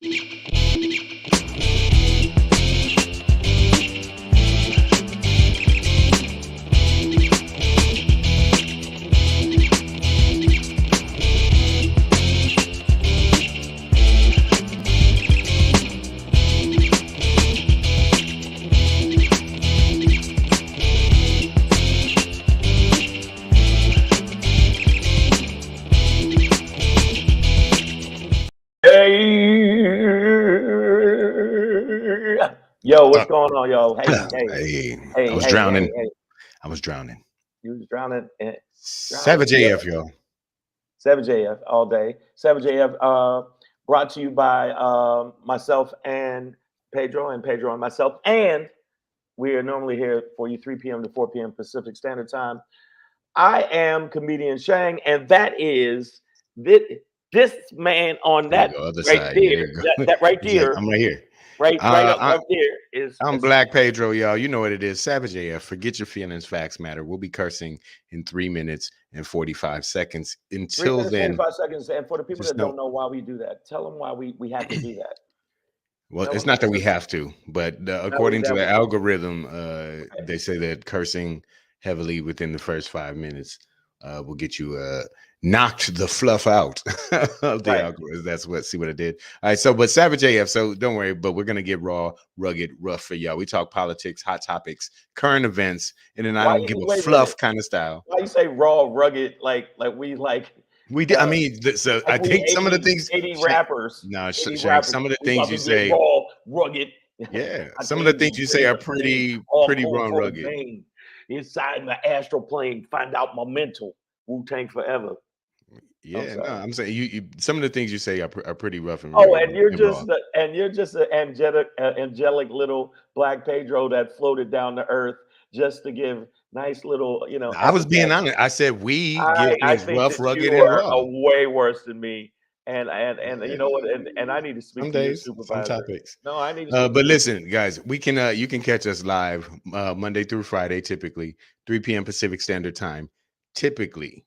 Yo, what's going on, yo? Hey, I was drowning. I was drowning. You was drowning. Savage AF, yo. Savage AF all day. Savage AF brought to you by myself and Pedro and myself. And we are normally here for you 3 p.m. to 4 p.m. Pacific Standard Time. I am comedian Shang, and that is this man on that other right side. there. That right there. I'm right here. Right up there is. I'm Black Pedro, y'all. You know what it is. Savage AF. Forget your feelings. Facts matter. We'll be cursing in 3 minutes and 45 seconds. Until then, 45 seconds. And for the people that don't know why we do that, tell them why we have to do that. Well, it's not that we have to, but according to the algorithm, they say that cursing heavily within the first 5 minutes will get you knocked the fluff out of the algorithm. That's what, see what I did. All right, so, but Savage AF, so don't worry, but we're going to get raw, rugged, rough for y'all. We talk politics, hot topics, current events, and then I don't give a fluff kind of style. Why you say raw, rugged, like we like... We did. I mean, so like I think some of the things 80 rappers. No, Shaq, some of the things you say raw, rugged. Yeah, some of the things you say are pretty raw and rugged. Inside the astral plane, find out my mental. Wu-Tang forever. Yeah, no, I'm saying you some of the things you say are pretty rough and rugged. Oh, and you're just an angelic little Black Pedro that floated down to earth just to give nice little, you know. I was being honest. I said I think rough, rugged, and raw. Way worse than me. And you know what? And I need to speak to your supervisor. Some topics. No, I need to. But listen, guys, we can you can catch us live Monday through Friday, typically 3 p.m. Pacific Standard Time. Typically.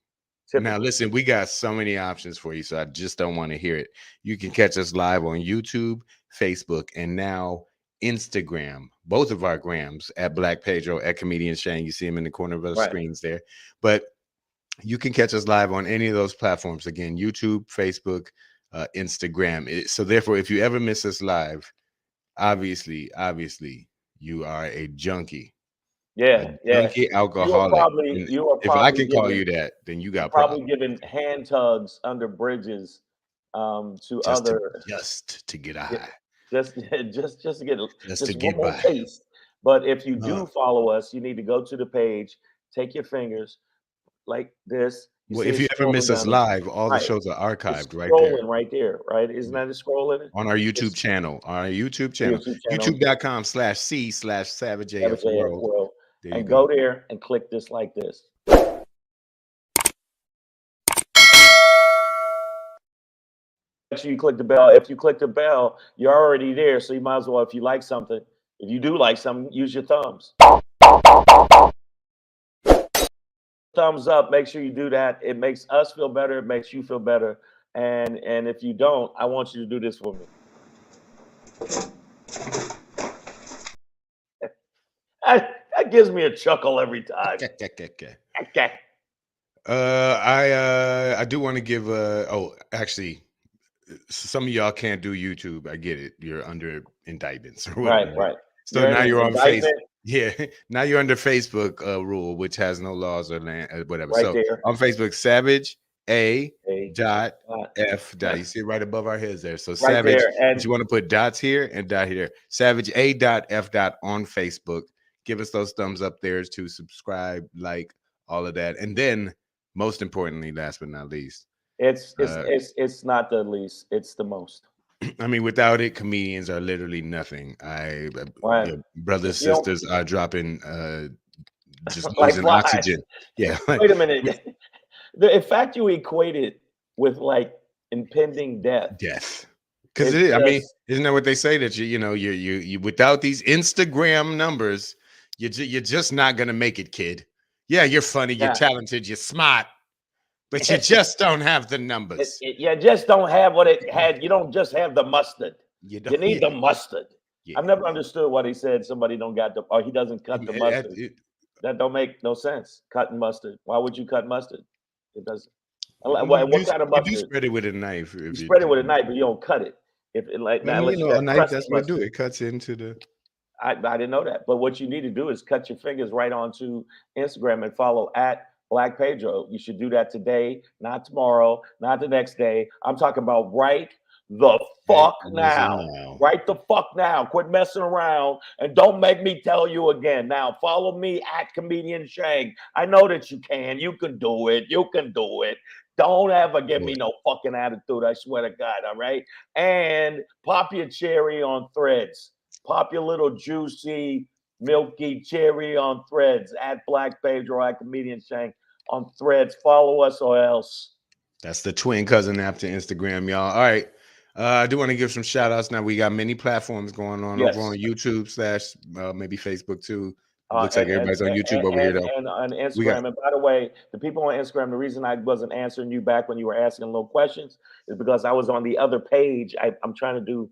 Now, listen, we got so many options for you, so I just don't want to hear it. You can catch us live on YouTube, Facebook, and now Instagram. Both of our grams at Black Pedro, at Comedian Shane. You see him in the corner of the screens there. But you can catch us live on any of those platforms. Again, YouTube, Facebook, Instagram. So therefore, if you ever miss us live, obviously, you are a junkie. Junkie alcoholic. If I can call you that, then you got probably giving hand tugs under bridges to just to get high. Just to get just to get by. Taste. But if you do follow us, you need to go to the page, take your fingers like this. Well, if you ever miss us live, all the shows are archived right there, right? Isn't that a scrolling? On our YouTube channel. YouTube.com/C/SavageAF World. And go there and click this like this. You click the bell. If you click the bell, you're already there. So you might as well, if you like something, if you do like something, use your thumbs. Thumbs up. Make sure you do that. It makes us feel better. It makes you feel better. And if you don't, I want you to do this for me. That gives me a chuckle every time. Okay. I do want to give actually, some of y'all can't do YouTube. I get it. You're under indictments or whatever. Right. So now you're on Facebook. Yeah, now you're under Facebook rule, which has no laws or whatever. Right so there. On Facebook, Savage A.F. You see it right above our heads there. So right Savage, but you want to put dots here and dot here. Savage A.F. on Facebook. Give us those thumbs up there to subscribe, like all of that, and then most importantly, last but not least, it's not the least, it's the most. I mean, without it, comedians are literally nothing. Brothers, sisters are dropping, just losing oxygen. Yeah. Wait a minute. In fact, you equate it with like impending death. Because it is. I mean, isn't that what they say, that you without these Instagram numbers, you're just not gonna make it, kid. Yeah, you're funny, you're talented, you're smart, but you just don't have the numbers. You just don't have what it had. You don't just have the mustard. You need the mustard. Yeah. I've never understood why they said somebody don't got the, or he doesn't cut the mustard. That don't make no sense. Cutting mustard. Why would you cut mustard? It doesn't. What kind of mustard? You do spread it with a knife. You spread it with a knife, but you don't cut it. If it like now, unless you got a knife, that's what it cuts into the. I didn't know that. But what you need to do is cut your fingers right onto Instagram and follow at Black Pedro. You should do that today, not tomorrow, not the next day. I'm talking about right the fuck now. Right the fuck now. Quit messing around and don't make me tell you again. Now follow me at Comedian Shang. I know that you can. You can do it. You can do it. Don't ever give me no fucking attitude. I swear to God. All right. And pop your cherry on Threads. Pop your little juicy, milky cherry on Threads at Black Pedro, at Comedian Shang on Threads. Follow us or else. That's the twin cousin app to Instagram, y'all. All right. I do want to give some shout outs now. We got many platforms going on over on YouTube / maybe Facebook too. Looks like everybody's on YouTube over here though. And on Instagram. And by the way, the people on Instagram, the reason I wasn't answering you back when you were asking little questions is because I was on the other page. I'm trying to do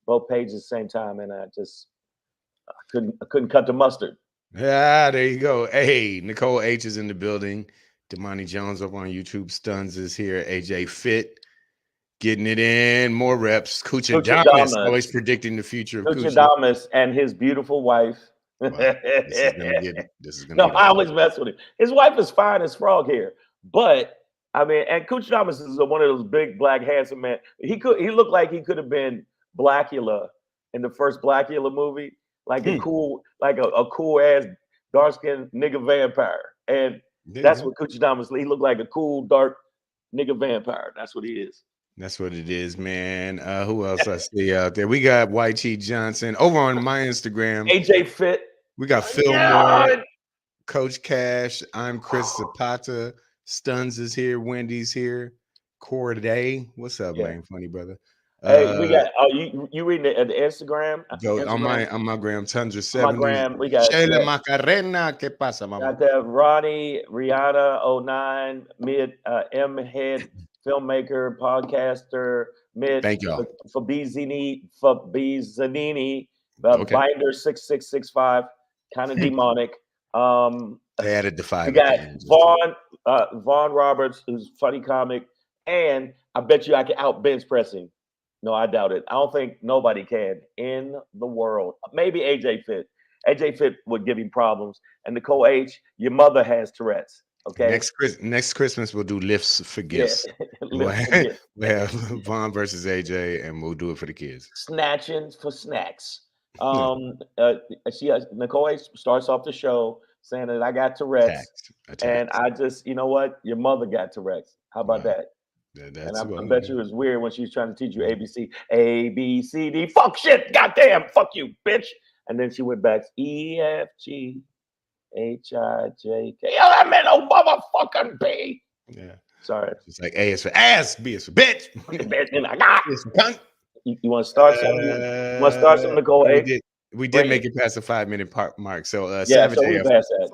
both pages at the same time, and I couldn't cut the mustard. Yeah, there you go. Hey, Nicole H is in the building. Damani Jones over on YouTube. Stuns is here. AJ Fit getting it in. More reps. Kuchadamas always predicting the future of Kuchadamas and his beautiful wife. Wow, this is gonna no, I always mess with him. His wife is fine as frog here, but I mean, and Kuchadamas is one of those big black handsome men. He looked like he could have been Blackula in the first Blackula movie, like a cool ass dark skinned nigga vampire, and that's what Kuchadamas. He looked like a cool dark nigga vampire. That's what he is. That's what it is, man. Who else I see out there? We got YT Johnson over on my Instagram. AJ Fit. We got Phil Moore, Coach Cash. I'm Chris Zapata. Stuns is here. Wendy's here. Corday. What's up, man? Funny brother. Hey, we got you reading it at the Instagram? On my gram, Tundra 70. Gram, we got Sheila Macarena. ¿Qué pasa, mama? Got that Ronnie, Rihanna 09, mid M Head filmmaker, podcaster, mid. Thank y'all. Fabizini, Binder 6665, kind of demonic. They added the 5. We got Vaughn Roberts, who's funny comic, and I bet you I can out bench pressing. No, I doubt it. I don't think nobody can in the world. Maybe AJ Fit. AJ Fit would give him problems. And Nicole H, your mother has Tourette's. Okay. Next Christmas we'll do lifts for gifts. Yeah. We have Vaughn versus AJ, and we'll do it for the kids. Snatching for snacks. Nicole H starts off the show saying that I got Tourette's, and I just, you know what? Your mother got Tourette's. How about that? And I bet you it's weird when she's trying to teach you ABC, A, B, C, D. Fuck shit, goddamn, fuck you, bitch. And then she went back E, F, G, H, I, J, K. L, M, N, O, motherfucking B. Yeah. Sorry. It's like A is for ass, B is for bitch. Bitch, and I got is for cunt. You want to start something? You want to start something, Nicole? We did make it past the 5-minute mark. So, Savage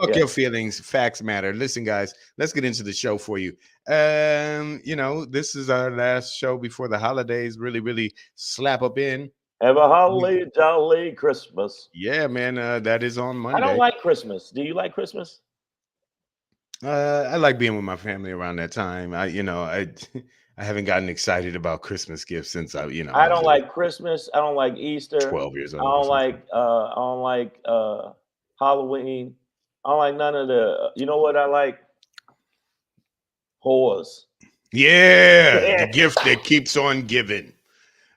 fuck your feelings. Facts matter. Listen, guys, let's get into the show for you. This is our last show before the holidays really, really slap up in. Have a holly jolly Christmas. Yeah, man. That is on Monday. I don't like Christmas. Do you like Christmas? I like being with my family around that time. I haven't gotten excited about Christmas gifts since I don't like Christmas. I don't like Easter. 12 years old. I don't like Halloween. I don't like none of the. You know what I like? Whores. Yeah, the gift that keeps on giving.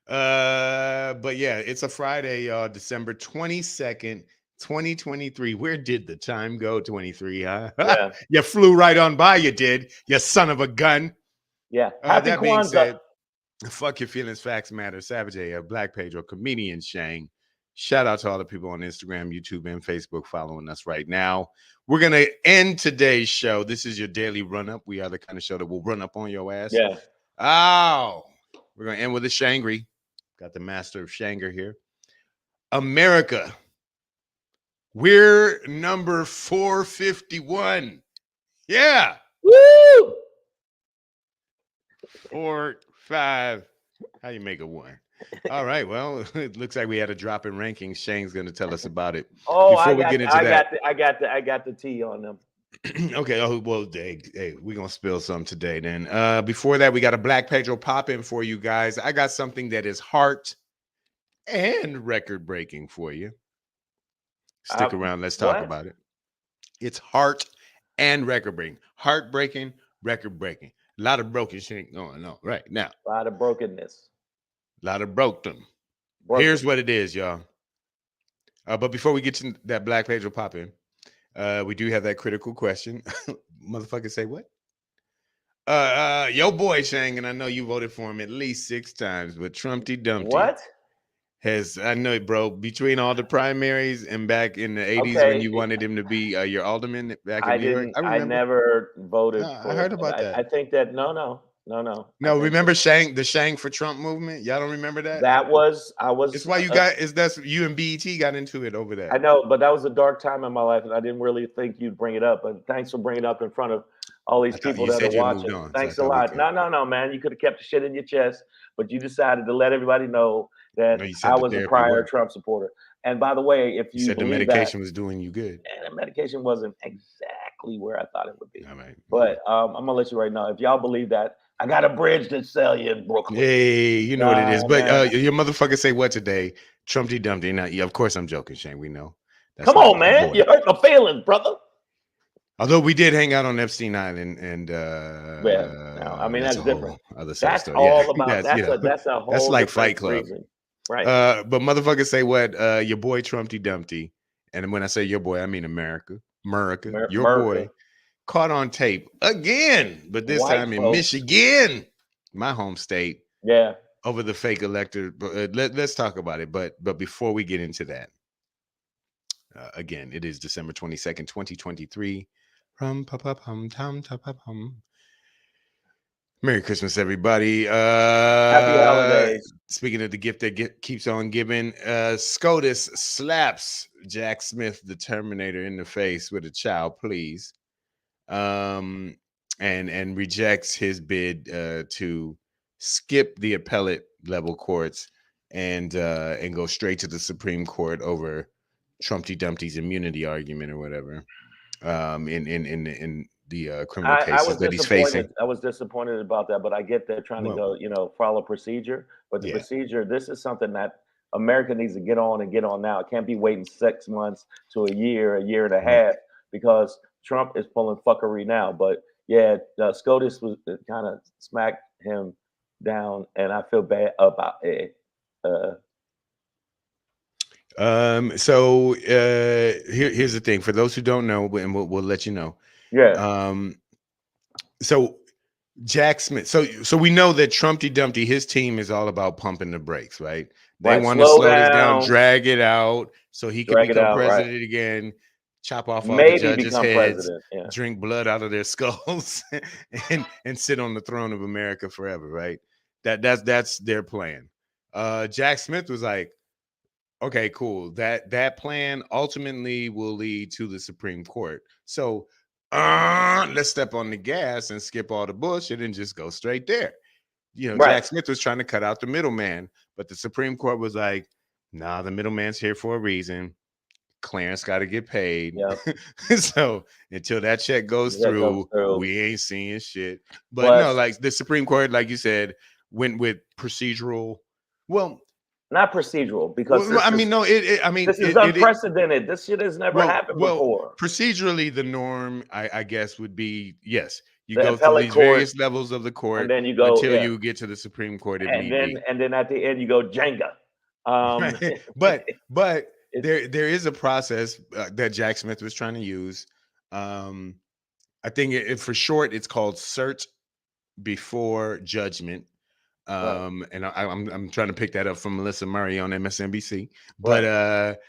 But yeah, it's a Friday, y'all. December 22nd, 2023. Where did the time go? 23, huh? Yeah. You flew right on by. You did. You son of a gun. Yeah. Happy that Kwanzaa. being said, fuck your feelings, facts matter. Savage AF, Black Pedro, Comedian Shang. Shout out to all the people on Instagram, YouTube, and Facebook following us right now. We're going to end today's show. This is your daily run-up. We are the kind of show that will run up on your ass. Yeah. Oh, we're going to end with a Shangry. Got the master of Shanger here. America. We're number 451. Yeah. Woo! 4, 5. How you make a 1? All right. Well, it looks like we had a drop in rankings. Shane's going to tell us about it. Oh, Before we get into that, I got the tea on them. okay. Oh well, hey, we're gonna spill some today. Then, before that, we got a Black Pedro pop in for you guys. I got something that is heart and record breaking for you. Stick around. Let's talk about it. It's heart and record breaking. Heartbreaking, record breaking. A lot of broken shit going on right now. A lot of brokenness. A lot of broke them. Here's what it is, y'all. But before we get to that Black Pedro pop in, we do have that critical question. Motherfucker, say what? Your boy Shang, and I know you voted for him at least 6 times, but TRUMPTY What? I know it, bro. Between all the primaries and back in the 80s when you wanted him to be your alderman back in New York. I never voted for I heard about that. I think that no. Remember the Shang for Trump movement? Y'all don't remember that? It's why you and BET got into it over there. I know, but that was a dark time in my life, and I didn't really think you'd bring it up. But thanks for bringing it up in front of all these people that are watching. Thanks a lot. No, man. You could have kept the shit in your chest, but you decided to let everybody know that I was a prior Trump supporter. And by the way, if you said the medication was doing you good, and the medication wasn't exactly where I thought it would be. All right. But I'm gonna let you right now. If y'all believe that, I got a bridge to sell you in Brooklyn. Hey, you know what it is. But your motherfucker say what today? Trumpty Dumpty. Now, of course I'm joking, Shane. We know. Come on, man. You hurt my feelings, brother. Although we did hang out on Epstein Island, and I mean that's different. That's story. All about that's a whole. That's like Fight Club, reason. Right? But motherfucker say what? Your boy Trumpty Dumpty, and when I say your boy, I mean America, your boy, caught on tape again, but this time in Michigan, my home state. Yeah. Over the fake elector. Let's talk about it. But before we get into that, again, it is December 22nd, 2023. Merry Christmas, everybody. Happy holidays. Speaking of the gift that keeps on giving, Scotus slaps Jack Smith, the Terminator, in the face with a child, please. And rejects his bid to skip the appellate level courts and go straight to the Supreme Court over Trumpty Dumpty's immunity argument or whatever. In the criminal cases that he's facing. I was disappointed about that, but I get they're trying to go, follow procedure. But the procedure, this is something that America needs to get on now. It can't be waiting 6 months to a year and a half, because Trump is pulling fuckery now. But yeah, SCOTUS was kind of smacked him down, and I feel bad about it. So here's the thing for those who don't know, and we'll let you know. Yeah. So Jack Smith. So we know that Trumpty Dumpty, his team is all about pumping the brakes, right? They want to slow this down, drag it out, so he can become president again. Chop off all the judges' heads, drink blood out of their skulls, and sit on the throne of America forever, right? That's their plan. Jack Smith was like, okay, cool. That plan ultimately will lead to the Supreme Court. So let's step on the gas and skip all the bullshit and just go straight there. Jack Smith was trying to cut out the middleman, but the Supreme Court was like, nah, the middleman's here for a reason. Clarence got to get paid. Yep. So until that check goes through, we ain't seeing shit. But no, like the Supreme Court, like you said, went with procedural. Well, not procedural, because this is unprecedented. This shit has never happened before. Procedurally, the norm, I guess, would be yes. You go through these various levels of the court, and then you go until you get to the Supreme Court. And then at the end you go Jenga. But there is a process that Jack Smith was trying to use. I think for short, it's called cert before judgment. And I'm trying to pick that up from Melissa Murray on MSNBC. But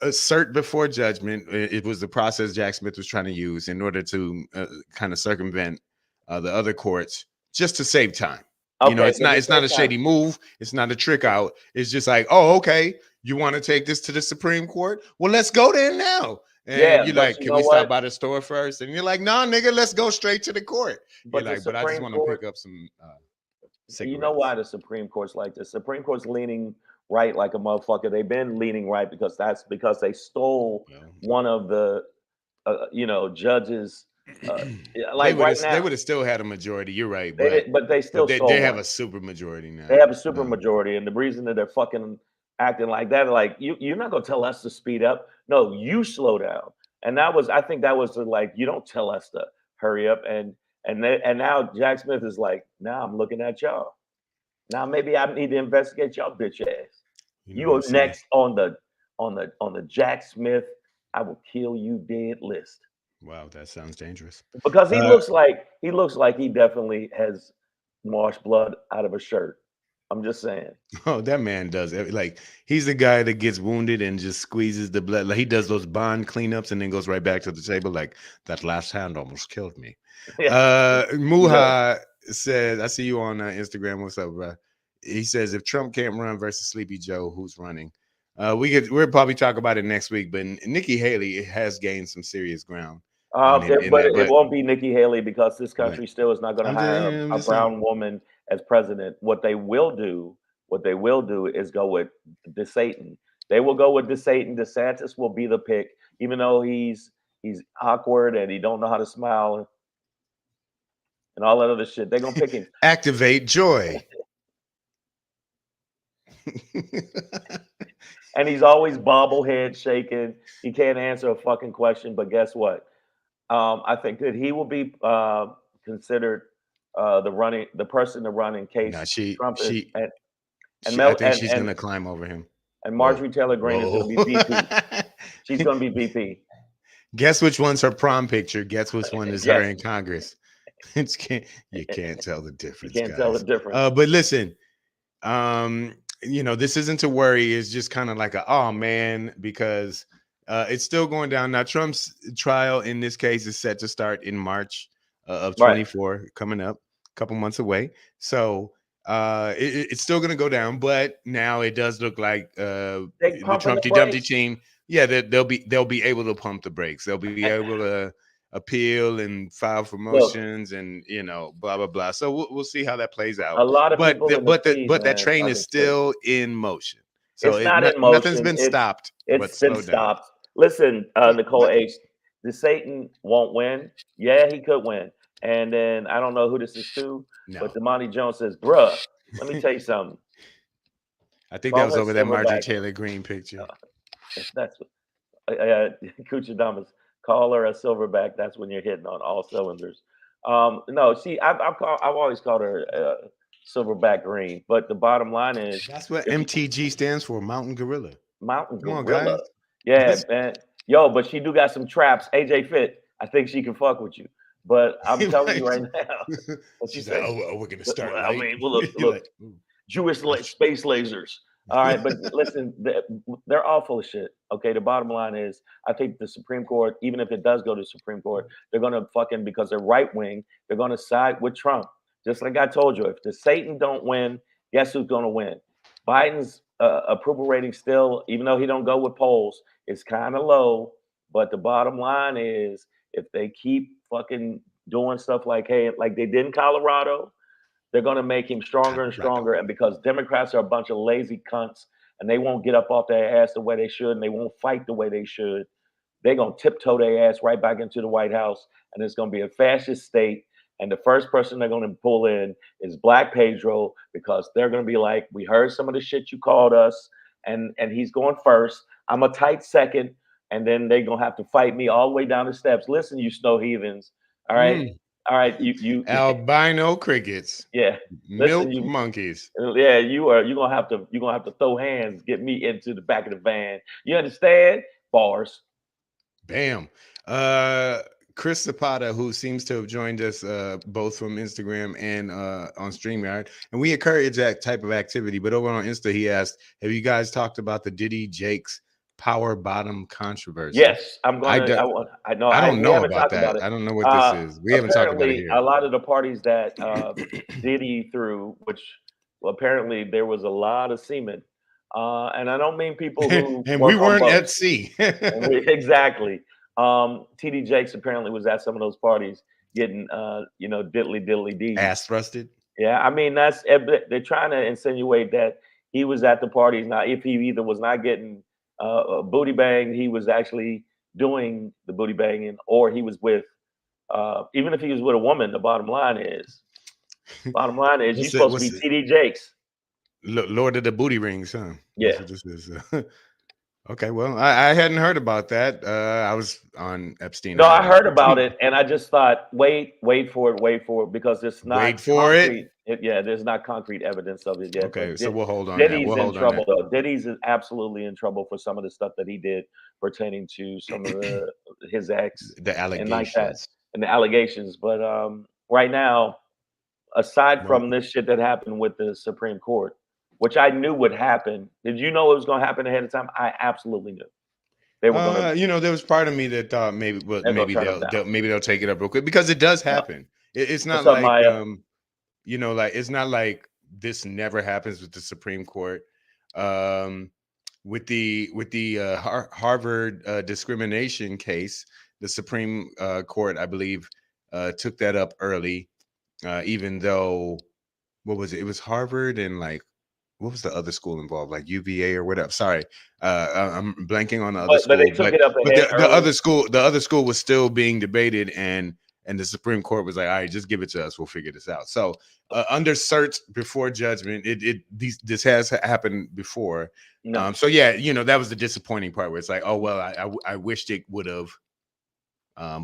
cert before judgment, it was the process Jack Smith was trying to use in order to kind of circumvent the other courts, just to save time. It's not a shady move. It's not a trick out. It's just like, oh, okay, you want to take this to the Supreme Court? Well, let's go there now. And you're like, can we stop by the store first? And you're like, no, nigga, let's go straight to the court. You're like, but I just want to pick up some You know why the Supreme Court's like this? Supreme Court's leaning right like a motherfucker. They've been leaning right because they stole one of the judges. Like right now, they would have still had a majority. You're right, but they still stole they have one. a super majority now. They have a super majority, and the reason that they're fucking acting like that, like you're not gonna tell us to speed up. No, you slow down. And I think that was like, you don't tell us to hurry up. And now Jack Smith is like, now I'm looking at y'all. Now maybe I need to investigate y'all bitch ass. You are next on the Jack Smith, I will kill you dead list. Wow, that sounds dangerous. Because he looks like he definitely has washed blood out of a shirt. I'm just saying. Oh, that man does it. Like, he's the guy that gets wounded and just squeezes the blood. Like, he does those bond cleanups and then goes right back to the table. Like, that last hand almost killed me. Muha says, I see you on Instagram. What's up, bro? He says, if Trump can't run versus Sleepy Joe, who's running? We'll probably talk about it next week. But Nikki Haley has gained some serious ground. But it won't be Nikki Haley because this country still is not going to hire a brown woman as president. What they will do is go with DeSatan. They will go with DeSatan. DeSantis will be the pick, even though he's awkward and he don't know how to smile and all that other shit. They're gonna pick him. Activate joy. And he's always bobblehead shaking. He can't answer a fucking question. But guess what? I think that he will be considered the person to run in case Trump is. I think she's going to climb over him. And Marjorie Taylor Greene is going to be VP. She's going to be VP. Guess which one's her prom picture? Guess which one is her in Congress? You can't tell the difference. You can't tell the difference. But listen, this isn't to worry. It's just kind of like oh man, because it's still going down. Now, Trump's trial in this case is set to start in March of 24, coming up, a couple months away. So it's still going to go down, but now it does look like the TRUMPTY team, they'll be able to pump the brakes. They'll be able to appeal and file for motions and blah blah blah. So we'll see how that plays out. A lot of people, but that train is still in motion. So it's not in motion. Nothing's been stopped. It's been stopped. Listen, Nicole H. DeSatan won't win. Yeah, he could win. And then I don't know who this is to, but Damani Jones says, bruh, let me tell you something. I think that was over that Marjorie Taylor Greene picture. That's Kuchadamas. Call her a silverback. That's when you're hitting on all cylinders. No, see, I've always called her silverback green. But the bottom line is that's what MTG stands for, Mountain Gorilla. Mountain Gorilla. Guys. Yeah, man. Yo, but she do got some traps. AJ Fit, I think she can fuck with you. But I'm telling you right now. What she said, we're gonna start. I mean, well, look, Jewish space lasers. All right, but listen, they're all full of shit. Okay, the bottom line is, I think the Supreme Court, even if it does go to the Supreme Court, they're gonna fucking, because they're right wing, they're gonna side with Trump. Just like I told you, if DeSatan don't win, guess who's gonna win? Biden's approval rating still, even though he don't go with polls, is kind of low. But the bottom line is, if they keep fucking doing stuff like they did in Colorado, they're going to make him stronger and stronger. And because Democrats are a bunch of lazy cunts and they won't get up off their ass the way they should and they won't fight the way they should, they're going to tiptoe their ass right back into the White House. And it's going to be a fascist state. And the first person they're going to pull in is Black Pedro, because they're going to be like, we heard some of the shit you called us, and he's going first. I'm a tight second. And then they're going to have to fight me all the way down the steps. Listen, you snow heathens. All right. All right. You albino crickets. Yeah. Milk monkeys. Yeah. You're going to have to throw hands, get me into the back of the van. You understand? Bars. Bam. Chris Zapata, who seems to have joined us both from Instagram and on StreamYard. And we encourage that type of activity. But over on Insta, he asked, have you guys talked about the Diddy Jakes power bottom controversy? Yes, I'm going to. I know. I don't know about that. I don't know what this is. We haven't talked about it here. A lot of the parties that Diddy threw, which apparently there was a lot of semen. And I don't mean people who and we weren't at sea. Exactly. TD Jakes apparently was at some of those parties getting, diddly diddly dee. Ass thrusted. Yeah, I mean they're trying to insinuate that he was at the parties. Now, if he either was not getting a booty bang, he was actually doing the booty banging, or he was with. Even if he was with a woman, the bottom line is, you're What's it? supposed to What's be it? TD Jakes. Lord of the Booty Rings, huh? That's Yeah. what this is. Okay, well, I hadn't heard about that. I was on Epstein No, I Island. heard about it, and I just thought, wait for it, because it's not Wait for it. concrete. Yeah, there's not concrete evidence of it yet. Okay, But so we'll hold on that. Diddy's We'll in hold on trouble, that. though. Diddy's is absolutely in trouble for some of the stuff that he did pertaining to some of his ex The and like that, allegations. and the allegations. But right now, aside Well, from this shit that happened with the Supreme Court, which I knew would happen. Did you know it was going to happen ahead of time? I absolutely knew they were going to. there was part of me that thought maybe, well, They're going to maybe turn them down. maybe they'll take it up real quick because it does No. happen. It's not What's up, like Maya? like it's not like this never happens with the Supreme Court. With the Harvard discrimination case, the Supreme Court, I believe, took that up early, even though what was it? It was Harvard and like what was the other school involved, like UVA or whatever? Sorry, I'm blanking on the other But they school, took it up but ahead the early. other school was still being debated, and the Supreme Court was like, all right, just give it to us, we'll figure this out. So under cert before judgment, this has happened before. No. So yeah, that was the disappointing part where it's like, oh well, I wished it would have,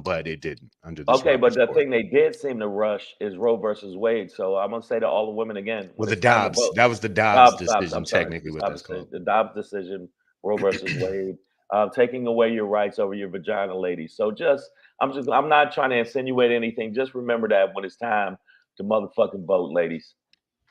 but it didn't under this. Okay, but Roberts the court. thing they did seem to rush is Roe versus Wade. So I'm gonna say to all the women again, Well, when the it's time to Dobbs, vote, that was the Dobbs Dobbs. decision, I'm sorry, technically what that's Dobbs decision, called. the Dobbs decision, Roe versus Wade, taking away your rights over your vagina, ladies. So I'm not trying to insinuate anything. Just remember that when it's time to motherfucking vote, ladies.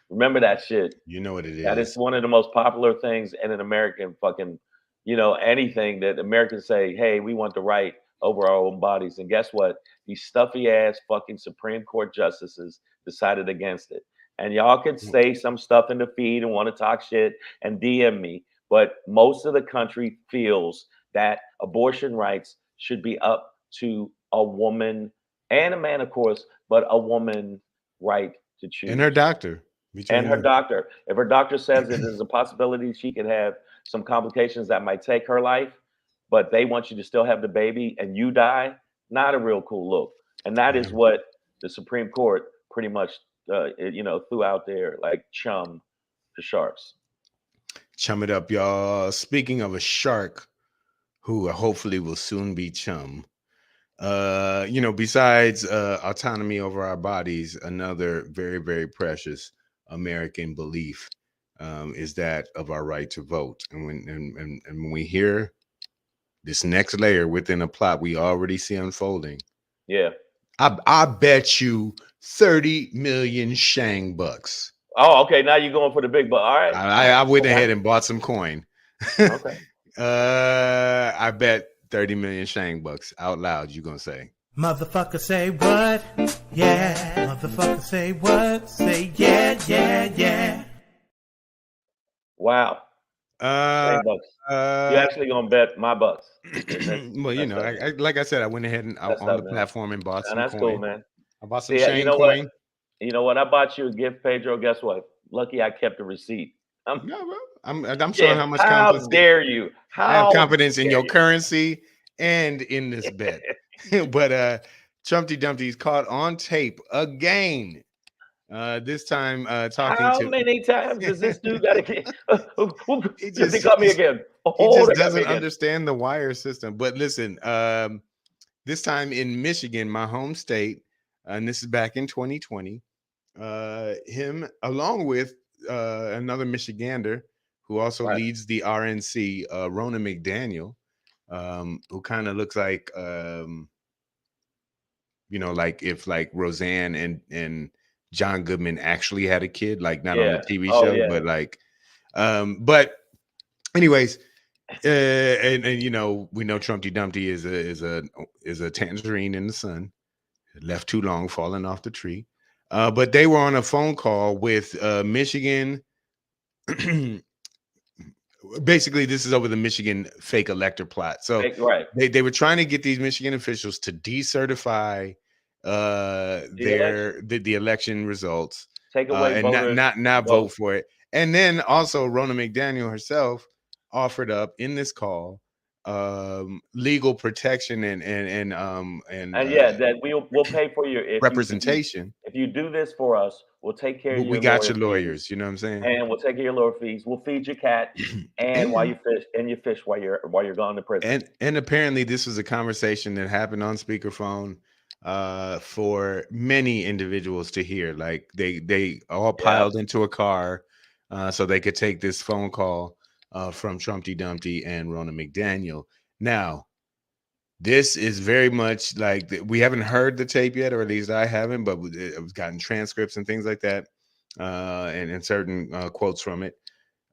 Remember that shit. You know what it That is is. one of the most popular things in an American fucking, anything that Americans say, hey, we want the right over our own bodies. And guess what? These stuffy ass fucking Supreme Court justices decided against it. And y'all could say some stuff in the feed and want to talk shit and DM me. But most of the country feels that abortion rights should be up to a woman and a man, of course, but a woman right to choose. And her doctor. And her doctor. If her doctor says that there's a possibility she could have some complications that might take her life, but they want you to still have the baby and you die, not a real cool look. And that is what the Supreme Court pretty much, threw out there like chum to sharks. Chum it up, y'all. Speaking of a shark who hopefully will soon be chum, besides autonomy over our bodies, another very, very precious American belief is that of our right to vote. And when we hear this next layer within a plot we already see unfolding, yeah, I bet you 30 million Shang bucks. Oh, okay. Now you're going for the big buck. All right. I went ahead and bought some coin. Okay. I bet 30 million Shang bucks out loud. You gonna say? Motherfucker say what? Yeah. Motherfucker say what? Say yeah, yeah, yeah. Wow. Bucks. You're actually gonna bet my bucks. Well, I like I said, I went ahead and on the platform and bought some that's coin. Cool, man. I bought some Shang coin. What? You know what? I bought you a gift, Pedro. Guess what? Lucky I kept the receipt. I'm showing how much confidence. How dare you? I have confidence in your currency and in this bet. But Trumpty Dumpty's caught on tape again. This time talking How to. many times does this dude got to get? He got me again. He just doesn't understand the wire system. But listen, this time in Michigan, my home state, and this is back in 2020, him along with another Michigander who also leads the RNC, Ronna McDaniel, who kind of looks like, like if like Roseanne and John Goodman actually had a kid, like not on the TV show, but like, but anyways, and we know Trumpty Dumpty is a tangerine in the sun, left too long, falling off the tree. But they were on a phone call with Michigan. Basically, this is over the Michigan fake elector plot. So they were trying to get these Michigan officials to decertify the election results. Take away and voters. not vote for it. And then also Ronna McDaniel herself offered up in this call legal protection and yeah, that we'll pay for your representation. if you do this for us, we'll take care of We your got your lawyer fees, lawyers, you know what I'm saying? and we'll take care of your lawyer fees. We'll feed your cat, and while you fish while you're gone to prison. And apparently this was a conversation that happened on speakerphone for many individuals to hear. Like they all piled into a car so they could take this phone call from Trumpty Dumpty and Ronna McDaniel. Now, this is very much like we haven't heard the tape yet, or at least I haven't, but we've gotten transcripts and things like that, and certain quotes from it.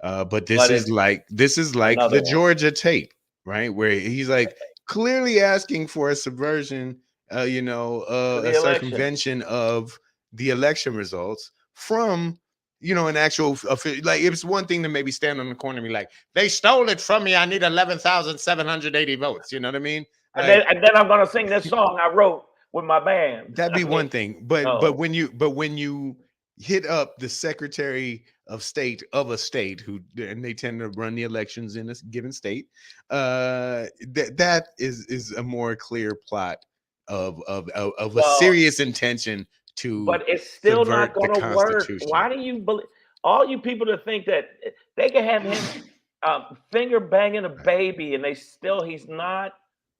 But this is like the Georgia tape, right? Where he's like clearly asking for a subversion, a circumvention of the election results from, an actual, like it's one thing to maybe stand on the corner and be like, they stole it from me. I need 11,780 votes. You know what I mean? Like, and then I'm gonna sing this song I wrote with my band. That'd be one thing, but when you hit up the Secretary of State of a state and they tend to run the elections in a given state, that is a more clear plot of a serious intention to. But it's still not going to work. Why do you believe all you people to think that they can have him finger banging a baby and he's not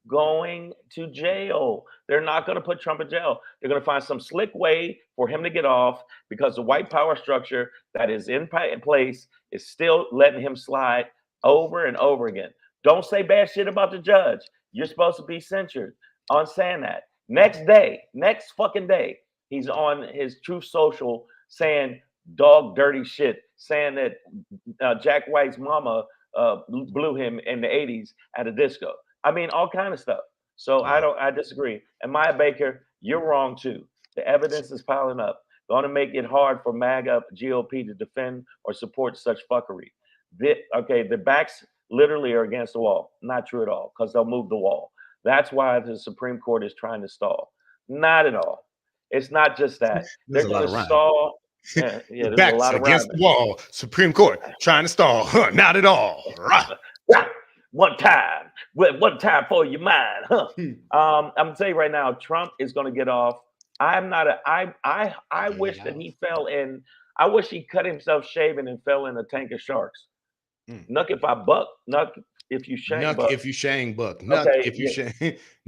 going to jail? They're not going to put Trump in jail. They're going to find some slick way for him to get off because the white power structure that is in place is still letting him slide over and over again. Don't say bad shit about the judge. You're supposed to be censured on saying that. Next fucking day, he's on his Truth Social saying dog dirty shit, saying that Jack White's mama blew him in the 80s at a disco. I mean, all kind of stuff. So I disagree. And Maya Baker, you're wrong too. The evidence is piling up. Going to make it hard for MAGA GOP to defend or support such fuckery. The backs literally are against the wall. Not true at all, because they'll move the wall. That's why the Supreme Court is trying to stall. Not at all. It's not just that. They're going to stall. Yeah, there's backs a lot of against the wall. Supreme Court trying to stall. Not at all. One time for your mind, huh? I'm gonna tell you right now, Trump is gonna get off. I wish that he fell in. I wish he cut himself shaving and fell in a tank of sharks. Nuck if I buck, nuck if you shang nuck buck. If you shang buck. Nuck if you shang.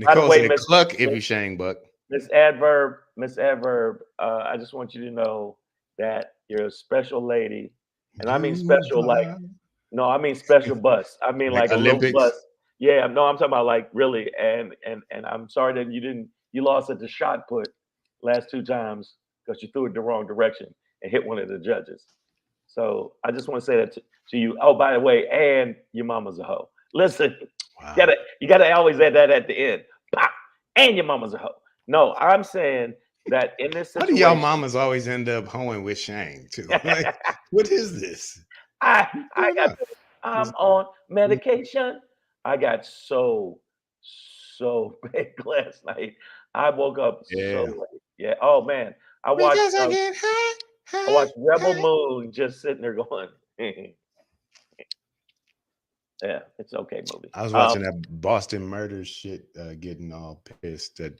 By the way, cluck if you shang buck. Miss Adverb, I just want you to know that you're a special lady, and I mean special like. No, I mean special bus. I mean like a little bus. Yeah, no, I'm talking about like really. And I'm sorry that you lost at the shot put last 2 times because you threw it the wrong direction and hit one of the judges. So I just want to say that to you. Oh, by the way, and your mama's a hoe. Listen, you gotta always add that at the end. Pop, and your mama's a hoe. No, I'm saying that in this situation, how do y'all mamas always end up hoeing with Shang too? Like, what is this? I'm on medication. I got so big last night. I woke up so late. Yeah. Oh man. I watched Rebel Moon just sitting there going. Yeah, it's okay movie. I was watching that Boston murder shit, getting all pissed at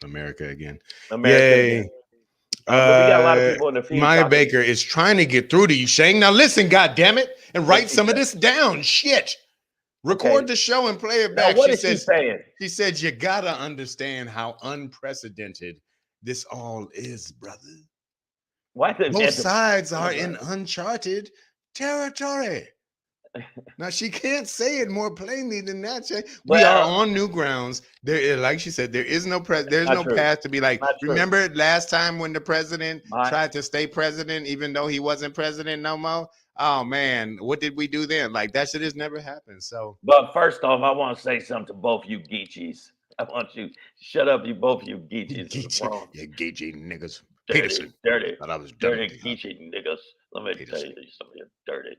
America again. Yay. But we got a lot of people in the feed. Maya Baker is trying to get through to you, Shang. Now listen, goddammit, and write some of this down. Shit. Record the show and play it back. Now, what is she saying? She said you gotta understand how unprecedented this all is, brother. Both sides are in uncharted territory. Now she can't say it more plainly than that. We are on new grounds. There, like she said, there is no there's no path to be like. Remember last time when the president tried to stay president, even though he wasn't president no more. Oh man, what did we do then? Like that shit has never happened. So, but first off, I want to say something to both you geechies. I want you shut up, you both you geechies. You geechy niggas. Dirty. Thought I was dirty geeky niggas. Let me tell you something. Dirty.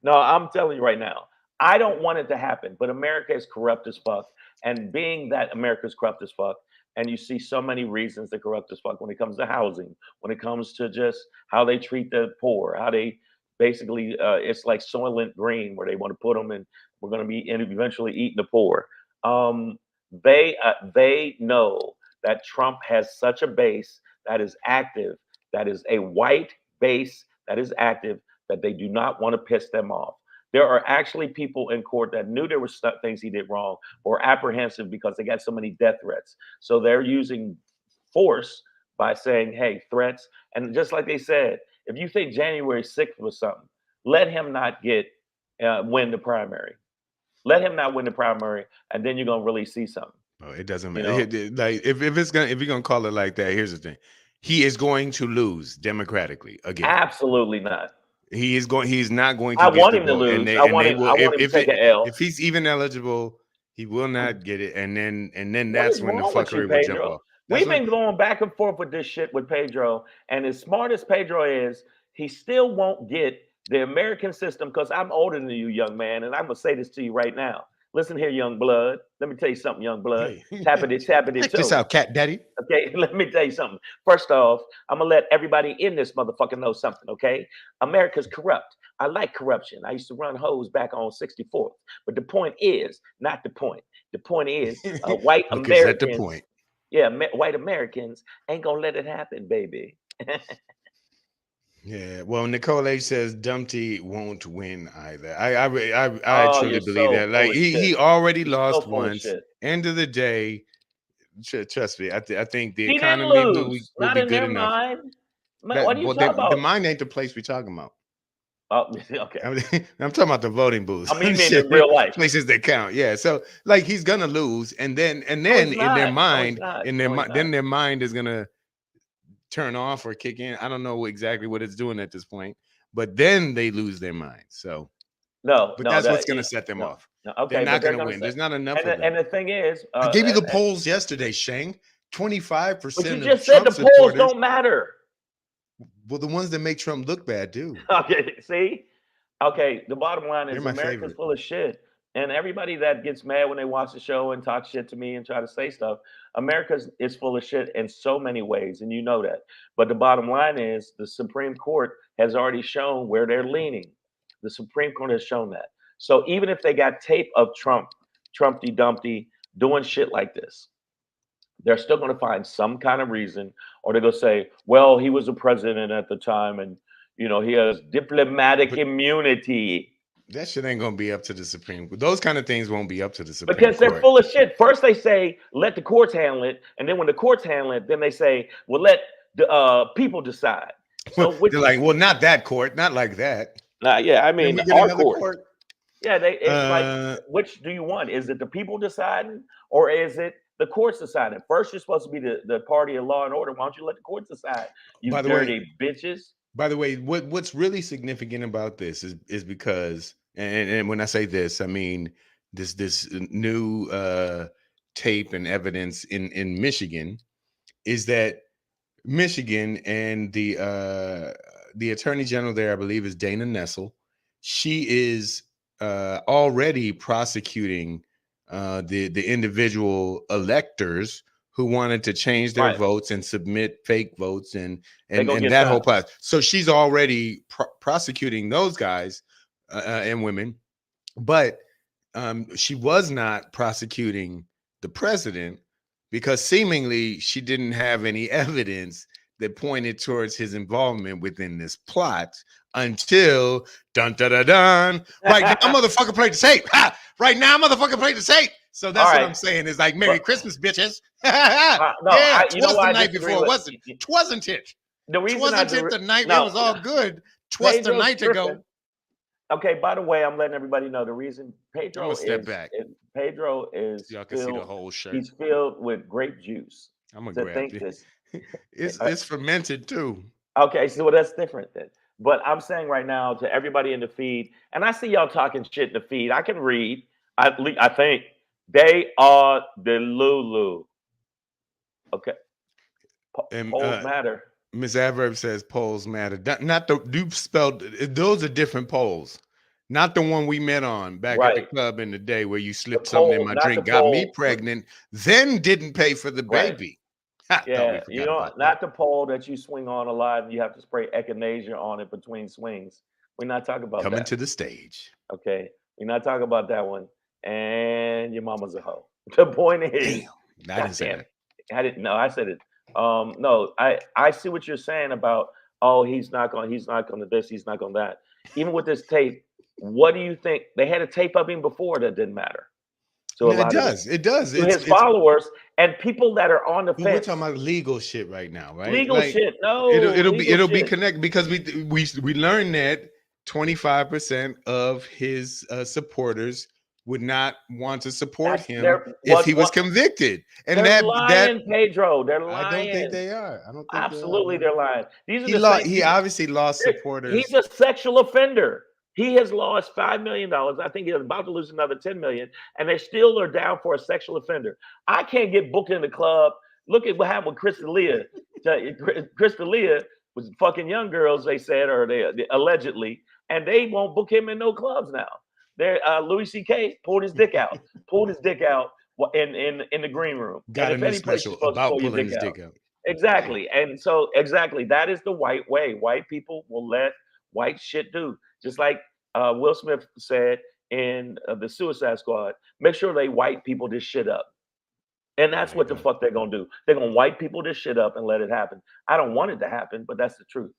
No, I'm telling you right now. I don't want it to happen, but America is corrupt as fuck. And being that America is corrupt as fuck, and you see so many reasons they're corrupt as fuck when it comes to housing, when it comes to just how they treat the poor, how they basically it's like Soylent Green where they want to put them and we're going to be eventually eating the poor. Um, they know that Trump has such a base that is active, that is a white base that is active, that they do not want to piss them off. There are actually people in court that knew there were things he did wrong or apprehensive because they got so many death threats. So they're using force by saying, hey, threats. And just like they said, if you think January 6th was something, let him not win the primary. Let him not win the primary, and then you're gonna really see something. Oh, it doesn't You matter. know? Like if you're gonna call it like that, here's the thing: he is going to lose democratically again. Absolutely not. He's not going to I get want the him to vote, and lose. I want him to take an L. if he's even eligible, he will not get it, and then What that's is when the wrong with you, fuckery will jump Pedro? off. We've been going back and forth with this shit with Pedro, and as smart as Pedro is, he still won't get the American system because I'm older than you, young man, and I'm gonna say this to you right now. Listen here, young blood. Let me tell you something, young blood. Hey. Tap it, Check this toe. out, cat daddy. Okay, let me tell you something. First off, I'm gonna let everybody in this motherfucker know something. Okay, America's corrupt. I like corruption. I used to run hoes back on 64th. But the point is not the point. The point is, white Look, is that the Americans, point? yeah, white Americans ain't gonna let it happen, baby. Yeah, well, Nicole H says Dumpty won't win either. I Oh, truly you're believe so that. full Like of he shit. already You're so lost full of once. shit. End of the day, trust me. I think the He didn't economy will lose. will Not be in good their enough. mind. Man, what That are you well, talking the about? mind ain't the place we're talking about. Oh, okay. I'm talking about the voting booths. I mean in real life. Places that count. Yeah. So like he's gonna lose, and then No, it's in their not. No, it's mind, not. in No, it's then not. their mind is gonna turn off or kick in. I don't know exactly what it's doing at this point, but then they lose their mind. So, No, but no, that's what's that gonna set them no, off. no. They're Okay, not but they're gonna gonna win. say, There's not enough of them. and the thing is, I gave you the polls yesterday, Shang. but you 25% of just said Trump the polls supporters. don't matter. Well, the ones that make Trump look bad do. Okay, see? Okay, the bottom line They're is my America's favorite. full of shit. And everybody that gets mad when they watch the show and talk shit to me and try to say stuff, America is full of shit in so many ways, and you know that. But the bottom line is the Supreme Court has already shown where they're leaning. The Supreme Court has shown that. So even if they got tape of Trump, Trumpty Dumpty, doing shit like this, they're still going to find some kind of reason, or they're going to say, well, he was a president at the time and, he has diplomatic But immunity. that shit ain't gonna be up to the Supreme Court. Those kind of things won't be up to the Supreme Because they're Court. full of shit. First they say, let the courts handle it. And then when the courts handle it, then they say, well, let the people decide. So They're like, well, not that court, not like that. yeah, I Then mean, we get our another court. court. Yeah, it's like, which do you want? Is it the people deciding or is it the courts deciding? First, you're supposed to be the party of law and order. Why don't you let the courts decide? You dirty bitches. By the way, what's really significant about this is because, and when I say this, I mean this new tape and evidence in Michigan is that Michigan and the attorney general there, I believe, is Dana Nessel. She is already prosecuting the individual electors who wanted to change their votes and submit fake votes and that whole process. So she's already prosecuting those guys and women, but she was not prosecuting the president because seemingly she didn't have any evidence that pointed towards his involvement within this plot until dun dun dun dun. Right now, motherfucker, play the tape. Ha! Right now, motherfucker, play the tape. So that's what I'm saying. Is like Merry Christmas, bitches. Yeah, twas the night before, wasn't it? Twasn't it? The reason wasn't it the night it was all good? Twas the night ago. Okay, by the way, I'm letting everybody know the reason Pedro I'm gonna step back. Pedro is y'all can see the whole shirt. He's filled with grape juice. I'm gonna grab this. It's fermented too. Okay, so that's different then. But I'm saying right now to everybody in the feed, and I see y'all talking shit in the feed. I can read. I think they are the Lulu. Okay, polls matter. Miss Adverb says polls matter. Not the you spelled those are different polls. Not the one we met on back at the Right. club in the day where you slipped The something in poll, my not drink, the got me poll. pregnant, then didn't pay for the Right. baby. I thought we Yeah, you forgot know, about that. not the pole that you swing on a lot and you have to spray echinacea on it between swings. We're not talking about Coming that. to the stage. Okay. We're not talking about that one. And your mama's a hoe. The point is, Damn, I God didn't say damn that. it. I didn't know. I said it. No, I see what you're saying about, oh, he's not gonna this, he's not gonna that. Even with this tape, what do you think? They had a tape of him before that didn't matter to a No, it lot of them, does. It does. to his It's followers and people that are on the But we're talking fence. about legal shit right now, right? Legal Like shit. No, legal it'll be shit. connected because we learned that 25% of his supporters would not want to support That's him they're if he was what convicted, and they're that lying, Pedro. They're I don't think lying. they are. I don't think they are, Absolutely, man. they're lying. These are He the lost. same He people. obviously lost He's supporters. a sexual offender. He has lost $5 million. I think he's about to lose another 10 million, and they still are down for a sexual offender. I can't get booked in the club. Look at what happened with Chris D'Elia. Chris D'Elia was fucking young girls, they said, or they allegedly, and they won't book him in no clubs now. There, Louis C.K. pulled his dick out in the green room. And Got a if new any place you're special supposed to about pull your pulling dick his out. dick out. Exactly. And so exactly that is the white way. White people will let white shit do. Just like Will Smith said in the Suicide Squad, make sure they white people this shit up. And that's There you what the go. fuck they're gonna do. They're gonna white people this shit up and let it happen. I don't want it to happen, but that's the truth.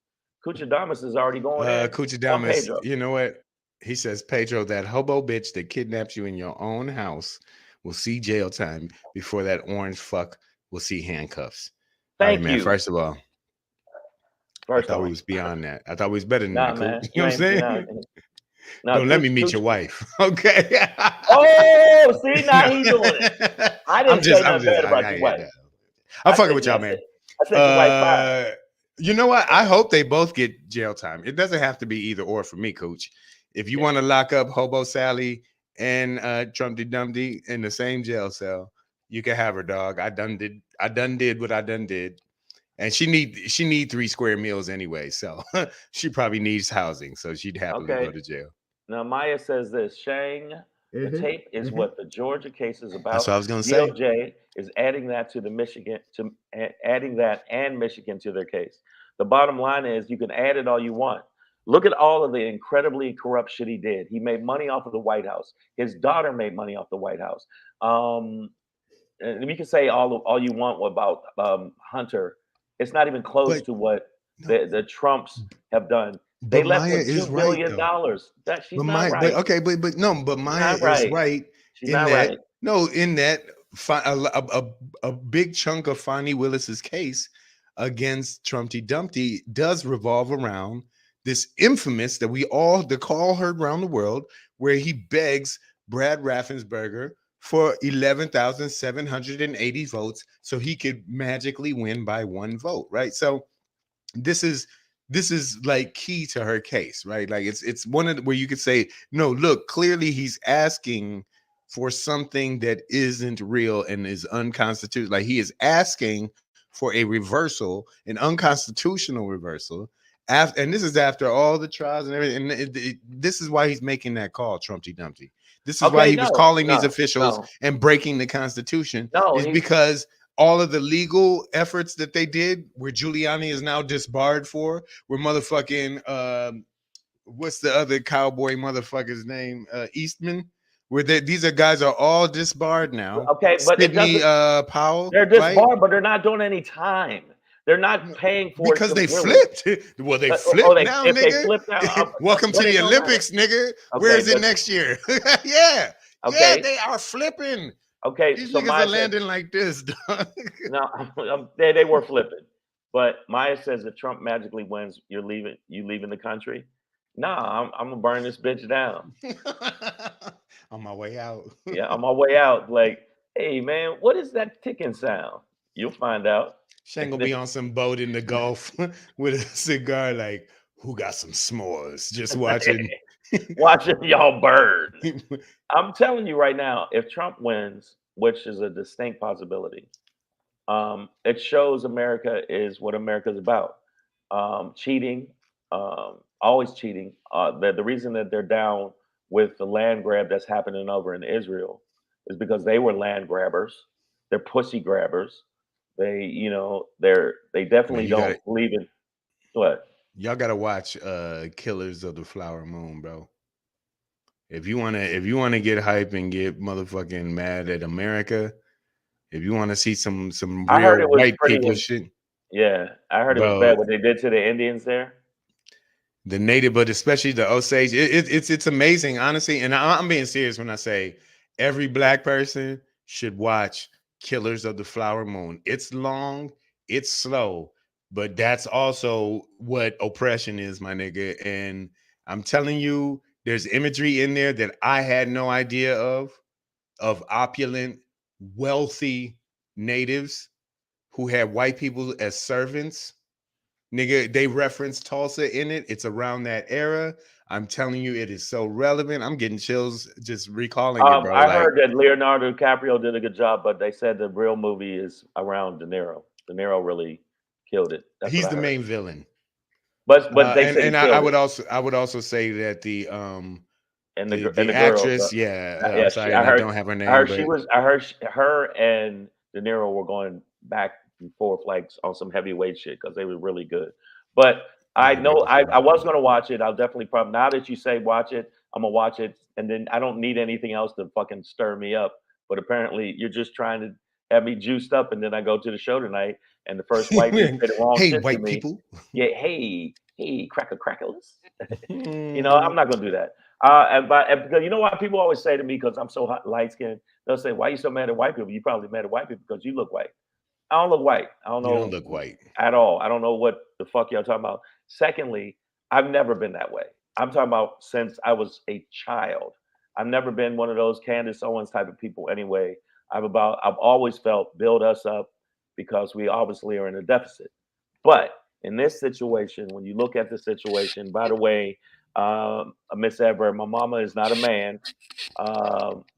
Kuchadamas is already going in on Kuchadamas, Pedro. you know what? He says, Pedro, that hobo bitch that kidnaps you in your own house will see jail time before that orange fuck will see handcuffs. All right, Thank man. you. First of all, First I thought off, we was beyond that. I thought we was better than nah, that, Coach. man, You you know what I'm ain't saying? nah, Don't let me Cooch, meet Cooch. your wife. Okay. Oh, see, now he's doing it. I didn't say nothing bad about your wife. I'm I fucking said, with y'all, man. I said your wife fine. You know what? I hope they both get jail time. It doesn't have to be either or for me, Coach. If you want to lock up Hobo Sally and Trumpty Dumpty in the same jail cell, you can have her, dog. I done did what I done did. And she need 3 square meals anyway, so she probably needs housing, so she'd happily go to jail. Now Maya says this, Shang, the tape is what the Georgia case is about. That's what I was gonna say. DOJ is adding that to the Michigan adding that and Michigan to their case. The bottom line is you can add it all you want. Look at all of the incredibly corrupt shit he did. He made money off of the White House. His daughter made money off the White House. And we can say all you want about Hunter. It's not even close But to what no, the Trumps have done. They but left Maya with is $2 right billion. though. That she's But not Maya, but right. okay, but no, but She's Maya not is right. right She's in not that right. no, in that a big chunk of Fonnie Willis's case against Trumpty Dumpty does revolve around this infamous that the call heard around the world, where he begs Brad Raffensperger for 11,780 votes so he could magically win by 1 vote, right? So this is like key to her case, right? Like it's one of where you could say, no, look, clearly he's asking for something that isn't real and is unconstitutional. Like he is asking for a reversal, an unconstitutional reversal. And this is after all the trials and everything. And this is why he's making that call, Trumpty Dumpty. This is why he was calling these officials and breaking the Constitution. Is because all of the legal efforts that they did, where Giuliani is now disbarred for, where motherfucking what's the other cowboy motherfucker's name? Eastman, where these guys are all disbarred now. Okay, but Sidney Powell. They're disbarred, right? but they're not doing any time. They're not paying for because it they really. flipped. Well, they flipped now, if nigga. they flip now, Welcome to the Olympics, nigga. Where is it next year? Yeah, they are flipping. Okay, these so niggas are landing like this, dog. No, they were flipping. But Maya says if Trump magically wins, you leaving the country. Nah, I'm gonna burn this bitch down. On my way out. Yeah, on my way out. Like, hey man, what is that ticking sound? You'll find out. Shang gonna be on some boat in the Gulf with a cigar, like, who got some s'mores? Just watching y'all burn. I'm telling you right now, if Trump wins, which is a distinct possibility, it shows America is what America's about. Cheating, always cheating. The reason that they're down with the land grab that's happening over in Israel is because they were land grabbers. They're pussy grabbers. They, you know, they Man, definitely you got don't it. believe in what. Y'all gotta watch Killers of the Flower Moon, bro. If you wanna get hype and get motherfucking mad at America, if you wanna see some I heard real it was white pretty. people shit, Yeah, I heard it was bro. bad what they did to the Indians there. The native, but especially the Osage, it's amazing, honestly. And I'm being serious when I say every black person should watch Killers of the Flower Moon. It's long, it's slow, but that's also what oppression is, my nigga. And I'm telling you, there's imagery in there that I had no idea of opulent, wealthy natives who had white people as servants. Nigga, they reference Tulsa in it. It's around that era. I'm telling you, it is so relevant. I'm getting chills just recalling it, bro. I Like, heard that Leonardo DiCaprio did a good job, but they said the real movie is around De Niro. De Niro really killed it. That's what he's I the heard. main villain. But they And said he and I killed it. would also say that And the the girl, actress, yeah, I'm yeah, sorry, and I don't have her I name, heard she but was. I heard her and De Niro were going back and forth like on some heavyweight shit because they were really good. But I yeah, they know were I fucking was good. gonna watch it. I'll definitely probably now that you say watch it, I'm gonna watch it, and then I don't need anything else to fucking stir me up. But apparently, you're just trying to have me juiced up, and then I go to the show tonight, and the first white dude say the wrong Hey, shit to white me. people. Yeah, hey, crackers. You know, Mm, I'm not gonna do that. And because you know why people always say to me because I'm so light skinned, they'll say, "Why are you so mad at white people?" You probably mad at white people because you look white. I don't look white. I don't you don't know look white. at all. I don't know what the fuck y'all talking about. Secondly, I've never been that way. I'm talking about since I was a child. I've never been one of those Candace Owens type of people anyway. I've always felt build us up because we obviously are in a deficit. But in this situation, when you look at the situation, by the way, Miss Ever, my mama is not a man.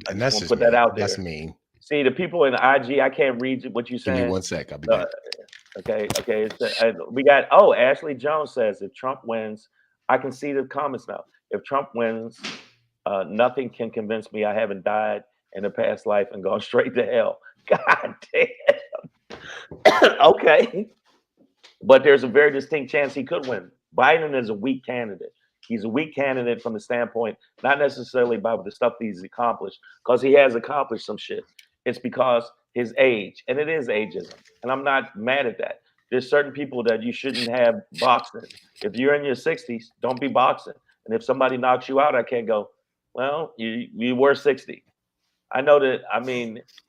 I And just that's want to just put that me. out That's there. mean. See, the people in IG, I can't read what you're Give me saying. 1 sec. I'll be Uh, back. okay. We got, oh, Ashley Jones says if Trump wins, I can see the comments now. If Trump wins, nothing can convince me I haven't died in a past life and gone straight to hell. God damn. Okay. But there's a very distinct chance he could win. Biden is a weak candidate. He's a weak candidate from the standpoint, not necessarily by the stuff he's accomplished, because he has accomplished some shit. It's because his age, and it is ageism. And I'm not mad at that. There's certain people that you shouldn't have boxing. If you're in your 60s, don't be boxing. And if somebody knocks you out, I can't go, well, you were 60. I know that,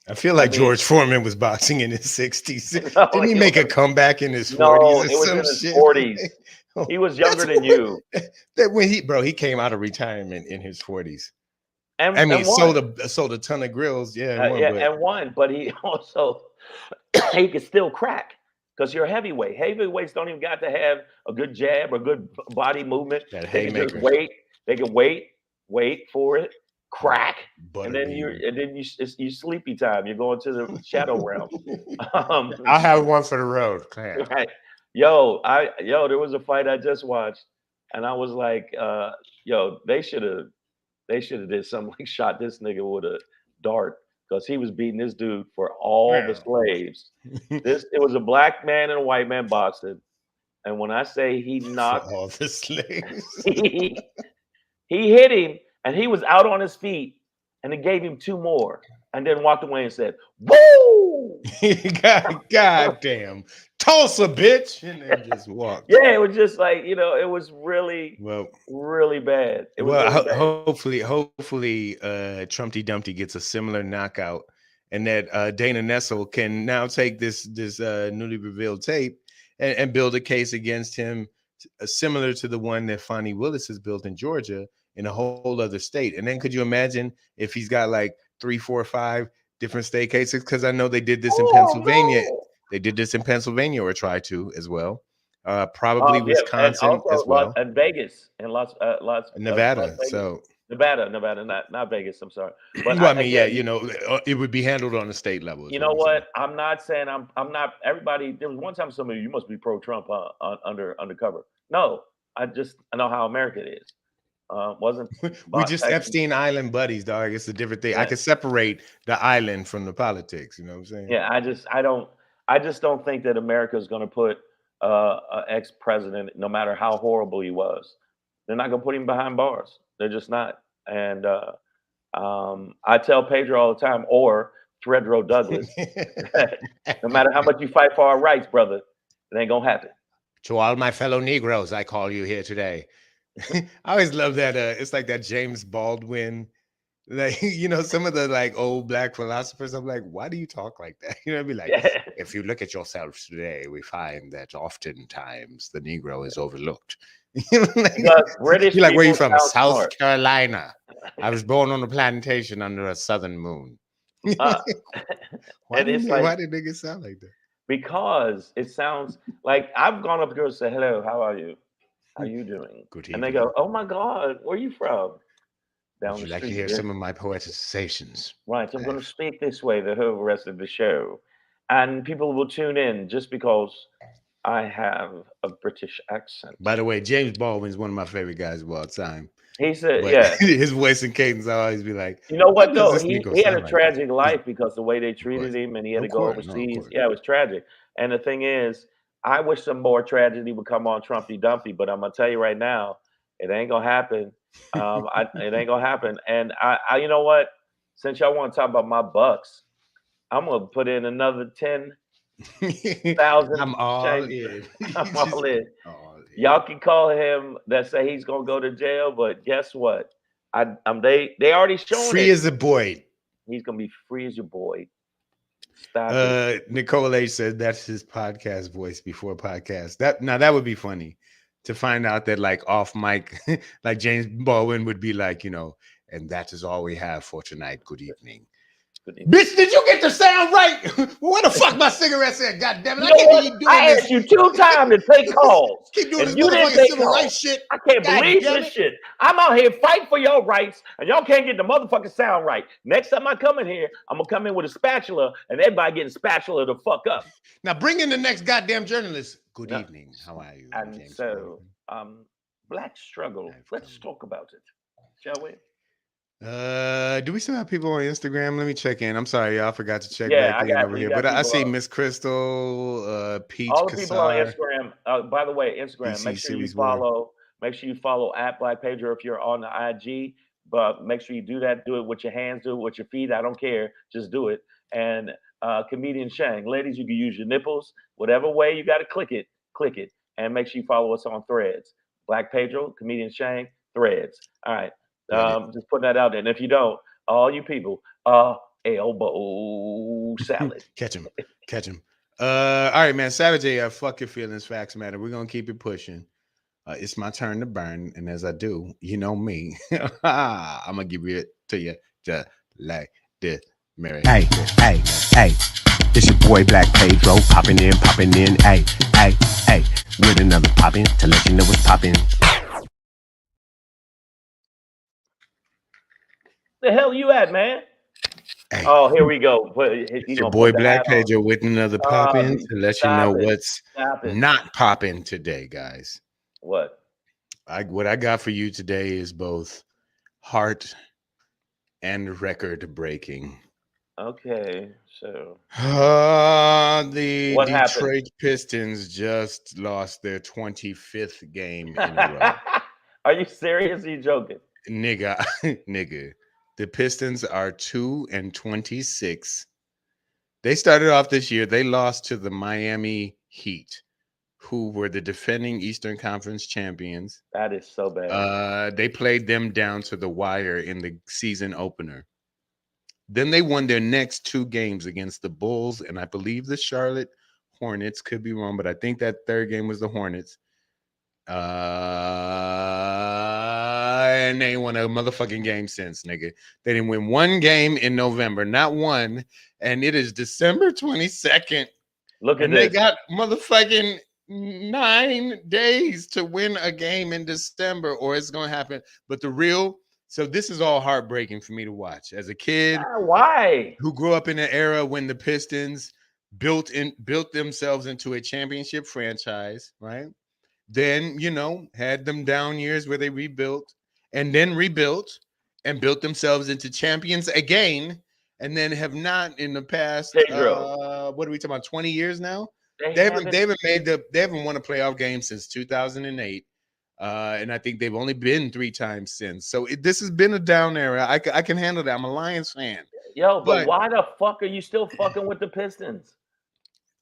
I feel I like mean, George Foreman was boxing in his 60s. no, Didn't he he make a wasn't. comeback in his 40s No, or it was some in his shit? 40s. Oh, He was that's younger than you. that when he came out of retirement in his 40s. I mean, And won. sold a ton of grills, yeah, and won, Yeah, but and won. But he also he could still crack because you're a heavyweight. Heavyweights don't even got to have a good jab or good body movement. that They can just haymaker, wait. They can wait for it, crack, and then butterbean. it's you sleepy time. You're going to the shadow realm. Um, I'll have one for the road. right. There was a fight I just watched, and I was like, yo, they should have did something like shot this nigga with a dart because he was beating this dude for all the slaves. It was a black man and a white man boxing, and when I say he For knocked, all the slaves. he, he hit him, and he was out on his feet, and it gave him two more, and then walked away and said, "Woo!" God damn. Tulsa, bitch. And then just walked. Yeah, it was just like it was really, Well, really bad. It was well, really bad. hopefully, Trumpty Dumpty gets a similar knockout, and that Dana Nessel can now take this newly revealed tape and build a case against him, similar to the one that Fonnie Willis has built in Georgia in a whole other state. And then, could you imagine if he's got like 3, 4, 5 different state cases? Because I know they did this in Oh Pennsylvania. no! They did this in Pennsylvania, or try to as well. Probably Yeah, and Wisconsin also as well. And Vegas and Las Nevada. Vegas, So, Nevada, not Vegas. I'm sorry, but well, I mean, yeah, again, it would be handled on a state level, is you what know I'm saying. what? I'm not saying I'm not. Everybody, there was one time somebody, you must be pro Trump undercover. No, I know how America is. Wasn't We just Texas. Epstein Island buddies, dog. It's a different thing. I Yeah. could separate the island from the politics. You know what I'm saying? Yeah, I just don't think that America is going to put an ex-president, no matter how horrible he was, they're not going to put him behind bars. They're just not. And I tell Pedro all the time, or Fredro Douglass, no matter how much you fight for our rights, brother, it ain't gonna happen. To all my fellow Negroes, I call you here today. I always love that. It's like that James Baldwin, like, you know, some of the like old black philosophers. I'm like, why do you talk like that? You know, I'd be like, Yeah. if you look at yourselves today, we find that oftentimes the Negro is overlooked. You're British like, where are you people from? sound South smart. Carolina. I was born on a plantation under a southern moon. Uh, Why and did it's like, niggas sound like that? because it sounds like I've gone up to girls and say, "Hello, how are you? How you doing?" Good And they evening. go, "Oh my God, where are you from?" Down Would you the like to street. hear Yeah. some of my poetizations? Right, I'm going to speak this way the whole rest of the show, and people will tune in just because I have a British accent. By the way, James Baldwin is one of my favorite guys of all time. He said, But "Yeah." his voice and cadence, I always be like, You know why what does though? this He Negro he had a sound like that? tragic life because the way they treated course. him, and he had to Of go course, no, of overseas. course. Yeah, it was tragic. And the thing is, I wish some more tragedy would come on Trumpty Dumpty, but I'm gonna tell you right now, it ain't gonna happen. It ain't gonna happen. And I, you know what? Since y'all want to talk about my bucks, I'm gonna put in another 10,000. I'm all Shang. in. I'm You all just in. all in. Y'all can call him that say he's gonna go to jail, but guess what? They already showing Free it. as a boy. He's gonna be free as your boy. Stop it. Nicole H said that's his podcast voice before podcast. That would be funny to find out that like off mic, like James Baldwin would be like, you know, and that is all we have for tonight. Good evening. Good evening. Bitch, did you get the sound right? Where the fuck my cigarettes at? God damn it. You I know can't what? hear you doing I this. asked you 2 times to take calls. Keep doing And this you didn't motherfucking take civil calls. rights shit. I can't God believe damn this it. shit. I'm out here fighting for your rights, and y'all can't get the motherfucking sound right. Next time I come in here, I'm gonna come in with a spatula, and everybody getting spatula the fuck up. Now bring in the next goddamn journalist. Good No. evening. How are you? And James so, Baldwin? Black struggle. I've Let's come. talk about it, shall we? Do we still have people on Instagram? Let me check in. I'm sorry, y'all. I forgot to check Yeah, back in over here. got But I people see on. Miss Crystal, Peach All the people on Kassar, Instagram. By the way, Instagram. DC Make sure you Series War. follow. Make sure you follow at Black Pedro if you're on the IG. But make sure you do that. Do it with your hands. Do it with your feet. I don't care. Just do it. And comedian Shang, ladies, you can use your nipples. Whatever way you got to click it. And make sure you follow us on Threads. Black Pedro, comedian Shang, Threads. All right. Just putting that out there. And if you don't, all you people, elbow salad. Catch him. All right, man. Savage AF, fuck your feelings, facts matter. We're gonna keep it pushing. It's my turn to burn, and as I do, you know me, I'm gonna give it to you just like this. Mary. Hey, it's your boy Black Pedro, popping in, hey, with another poppin' to let you know what's poppin'. The hell you at, man? Hey. Oh, here we go. It's your boy Black Pedro with another pop-in to let you know what's not popping today, guys. What? What I got for you today is both heart and record breaking. Okay, so the what Detroit happened? Pistons just lost their 25th game in a row. Are you serious? Are you joking? Nigga. The Pistons are 2-26. They started off this year. They lost to the Miami Heat, who were the defending Eastern Conference champions. That is so bad. They played them down to the wire in the season opener. Then they won their next 2 games against the Bulls and I believe the Charlotte Hornets. Could be wrong, but I think that third game was the Hornets. And they ain't won a motherfucking game since, nigga. They didn't win one game in November, not one. And it is December 22nd. Look at and this. They got motherfucking 9 days to win a game in December, or it's gonna happen. But so this is all heartbreaking for me to watch as a kid. Why? Who grew up in an era when the Pistons built themselves into a championship franchise, right? Then, had them down years where they rebuilt. and then rebuilt and built themselves into champions again, and then have not in the past. Pedro. What are we talking about? 20 years now. They They haven't haven't won a playoff game since 2008. And I think they've only been 3 times since. So this has been a down era. I can handle that. I'm a Lions fan. Yo, but But why the fuck are you still fucking with the Pistons?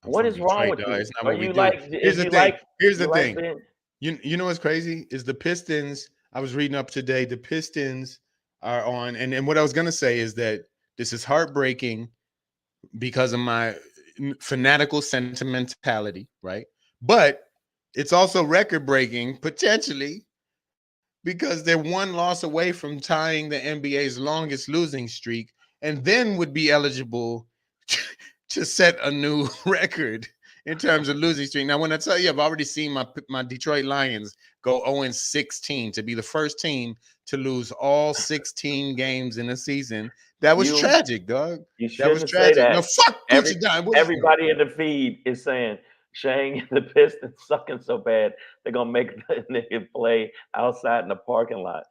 I'm What from is wrong Detroit, with dog. you? It's not Are what we you do. like? Here's the thing. Here's the thing. Being, You know what's crazy is the Pistons. I was reading up today. The Pistons are on, and what I was gonna say is that this is heartbreaking because of my fanatical sentimentality, right? But it's also record breaking potentially because they're one loss away from tying the NBA's longest losing streak, and then would be eligible to set a new record in terms of losing streak. Now, when I tell you, I've already seen my Detroit Lions go 0-16 to be the first team to lose all 16 games in a season. That was tragic, dog. You That was shouldn't say tragic. that. No, fuck Gucci Dime. Everybody in the feed is saying Shang and the Pistons sucking so bad they're gonna make the nigga play outside in the parking lot.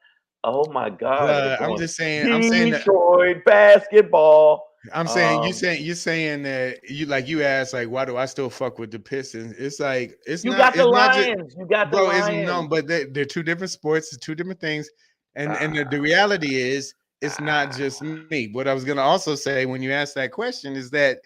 Oh my God! I'm just saying. I'm saying that. Detroit basketball. I'm saying you're saying that you asked like, why do I still fuck with the Pistons? It's like you got the Lions. You got the Lions. It's no, but they're 2 different sports, it's 2 different things, and the reality is it's not just me. What I was gonna also say when you asked that question is that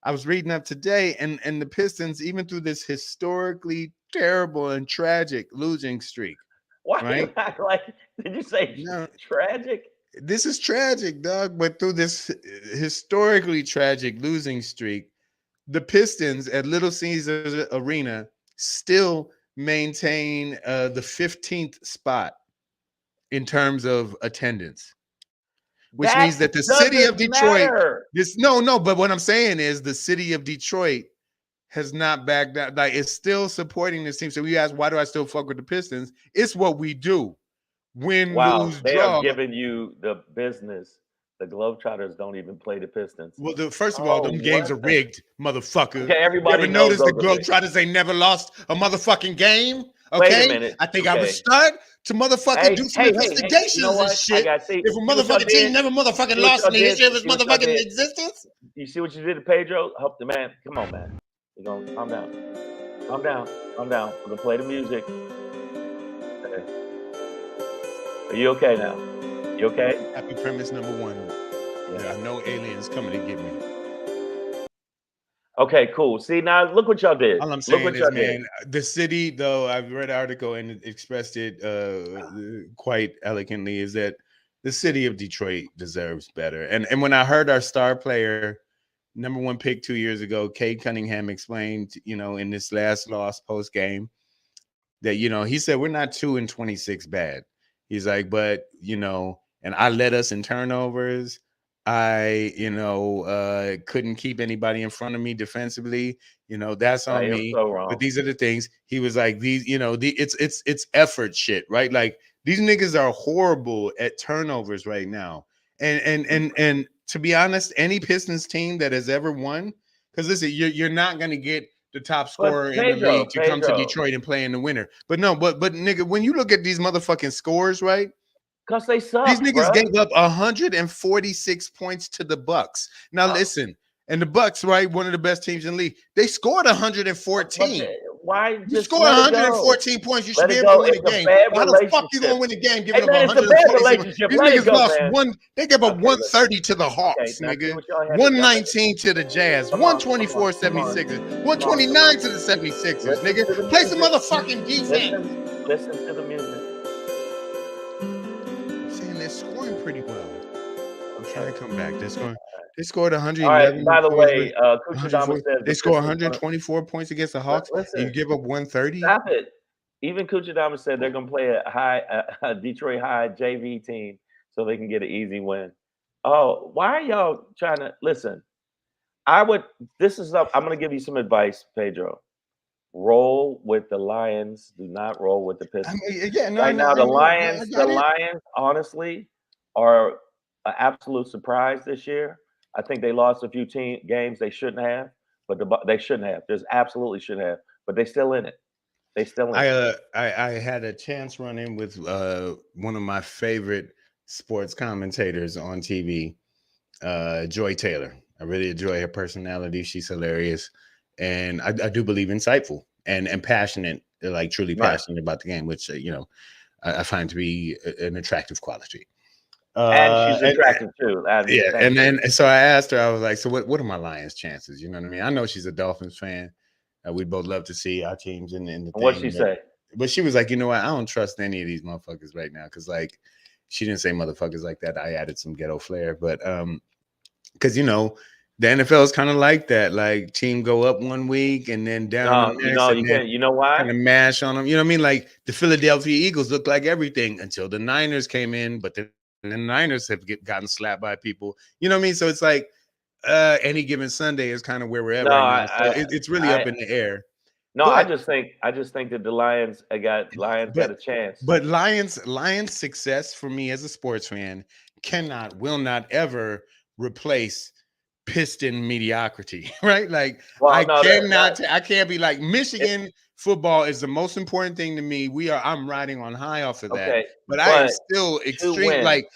I was reading up today, and the Pistons, even through this historically terrible and tragic losing streak. Why right? you act like? Did you say tragic? This is tragic, dog. But through this historically tragic losing streak, the Pistons at Little Caesars Arena still maintain the 15th spot in terms of attendance, which means that the city of Detroit. But what I'm saying is the city of Detroit has not backed down. Like, it's still supporting this team. So we ask, why do I still fuck with the Pistons? It's what we do. Win, lose, they draw. are giving you the business. The Globetrotters don't even play the Pistons. Well, first of all, them games are rigged, motherfucker. Okay, everybody you ever knows notice the Globetrotters ain't never lost a motherfucking game? Okay, wait a minute. I think I would start to motherfucking do some investigations you know and shit. If a motherfucking team never motherfucking lost in the history of its motherfucking existence. You see what you did to Pedro? Help the man. Come on, man. You're gonna calm down. Calm down. Calm down. We're gonna play the music. Okay. Are you okay now? You okay? Happy premise number 1. There are no aliens coming to get me. Okay, cool. See, now look what y'all did. All I'm saying is, man, the city, though, I've read an article and it expressed it quite elegantly, is that the city of Detroit deserves better. And when I heard our star player, number 1 pick 2 years ago, Cade Cunningham, explained, in this last loss post game that, he said, we're not 2-26 bad. He's like, but, and I led us in turnovers. I, couldn't keep anybody in front of me defensively. That's on me. So but these are the things. He was like, these, it's effort shit, right? Like, these niggas are horrible at turnovers right now. And to be honest, any Pistons team that has ever won, because listen, you're not gonna get the top scorer in the league to come to Detroit and play in the winter. But no, but nigga, when you look at these motherfucking scores, right? Because they suck. These niggas gave up 146 points to the Bucks. Now listen, and the Bucks, right, one of the best teams in the league, they scored 114. Why you score 114 points? You should be able to win a game. How the fuck you gonna win a game giving up 146? These niggas lost one. They gave up 130 to the Hawks, nigga. 119 to the Jazz. 124 76ers. 129 to the 76ers, nigga. Play some motherfucking defense. Listen to the music. I'm saying they're scoring pretty well. I'm trying to come back. They're scoring. They scored 111. All right, by the way, Kuchidama says they scored 124 points against the Hawks. Listen, and you give up 130. Stop it. Even Kuchidama said they're gonna play a Detroit High JV team so they can get an easy win. Oh, why are y'all trying to listen? I'm gonna give you some advice, Pedro. Roll with the Lions. Do not roll with the Pistons. The Lions, honestly, are an absolute surprise this year. I think they lost a few games they shouldn't have, but they shouldn't have. There's absolutely shouldn't have, but they still in it. They still in. I had a chance running with one of my favorite sports commentators on TV, Joy Taylor. I really enjoy her personality. She's hilarious, and I do believe insightful and passionate, like truly passionate about the game, which I find to be an attractive quality. And she's attractive too. Yeah, and then so I asked her, I was like, "So what are my Lions' chances?" You know what I mean? I know she's a Dolphins fan. We both love to see our teams in the thing. What'd she say? But she was like, "You know what? I don't trust any of these motherfuckers right now." Because like, she didn't say motherfuckers like that. I added some ghetto flair, but because the NFL is kind of like that. Like, team go up one week and then down the next. You can't. You know why? Kind of mash on them. You know what I mean? Like the Philadelphia Eagles look like everything until the Niners came in, but then the Niners have gotten slapped by people. You know what I mean? So it's like any given Sunday is kind of where we're at right now. So it's really up in the air. No, but, I just think that the Lions got a chance. But Lions success for me as a sports fan will not ever replace Piston mediocrity, right? Like I can't be like Michigan football is the most important thing to me. I'm riding on high off of that, but I am still extreme. Like,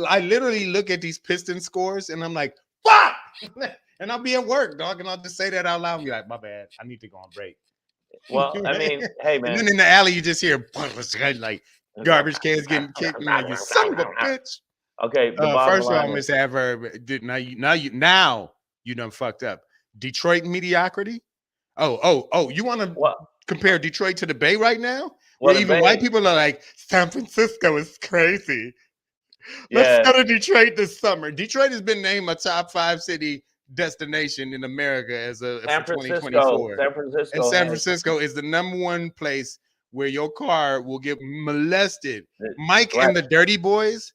I literally look at these Piston scores and I'm like, fuck, and I'll be at work, dog, and I'll just say that out loud and be like, my bad, I need to go on break. Well, I mean, hey man, and then in the alley you just hear like garbage cans getting kicked, and like, you son of a bitch. Okay, first of all, Miss Adverb, now you done fucked up. Detroit mediocrity. Oh, you want to compare Detroit to the Bay right now? Where even white people are like, San Francisco is crazy. Let's go to Detroit this summer. Detroit has been named a top 5 city destination in America as for 2024. San Francisco is the #1 place where your car will get molested. Mike and the Dirty Boys,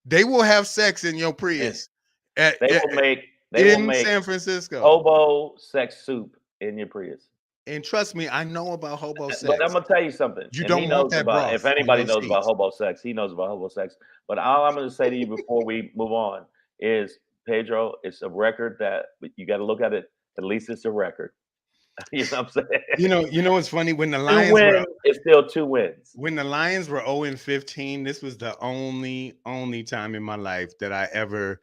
they will have sex in your Prius. They will make San Francisco hobo sex soup in your Prius. And trust me, I know about hobo sex. But I'm gonna tell you something. You don't want that broth. If anybody knows about hobo sex, he knows about hobo sex. But all I'm gonna say to you before we move on is, Pedro, it's a record that you got to look at it. At least it's a record. You know what I'm saying? You know what's funny? When the Lions it's still 2 wins. When the Lions were 0-15, this was the only time in my life that I ever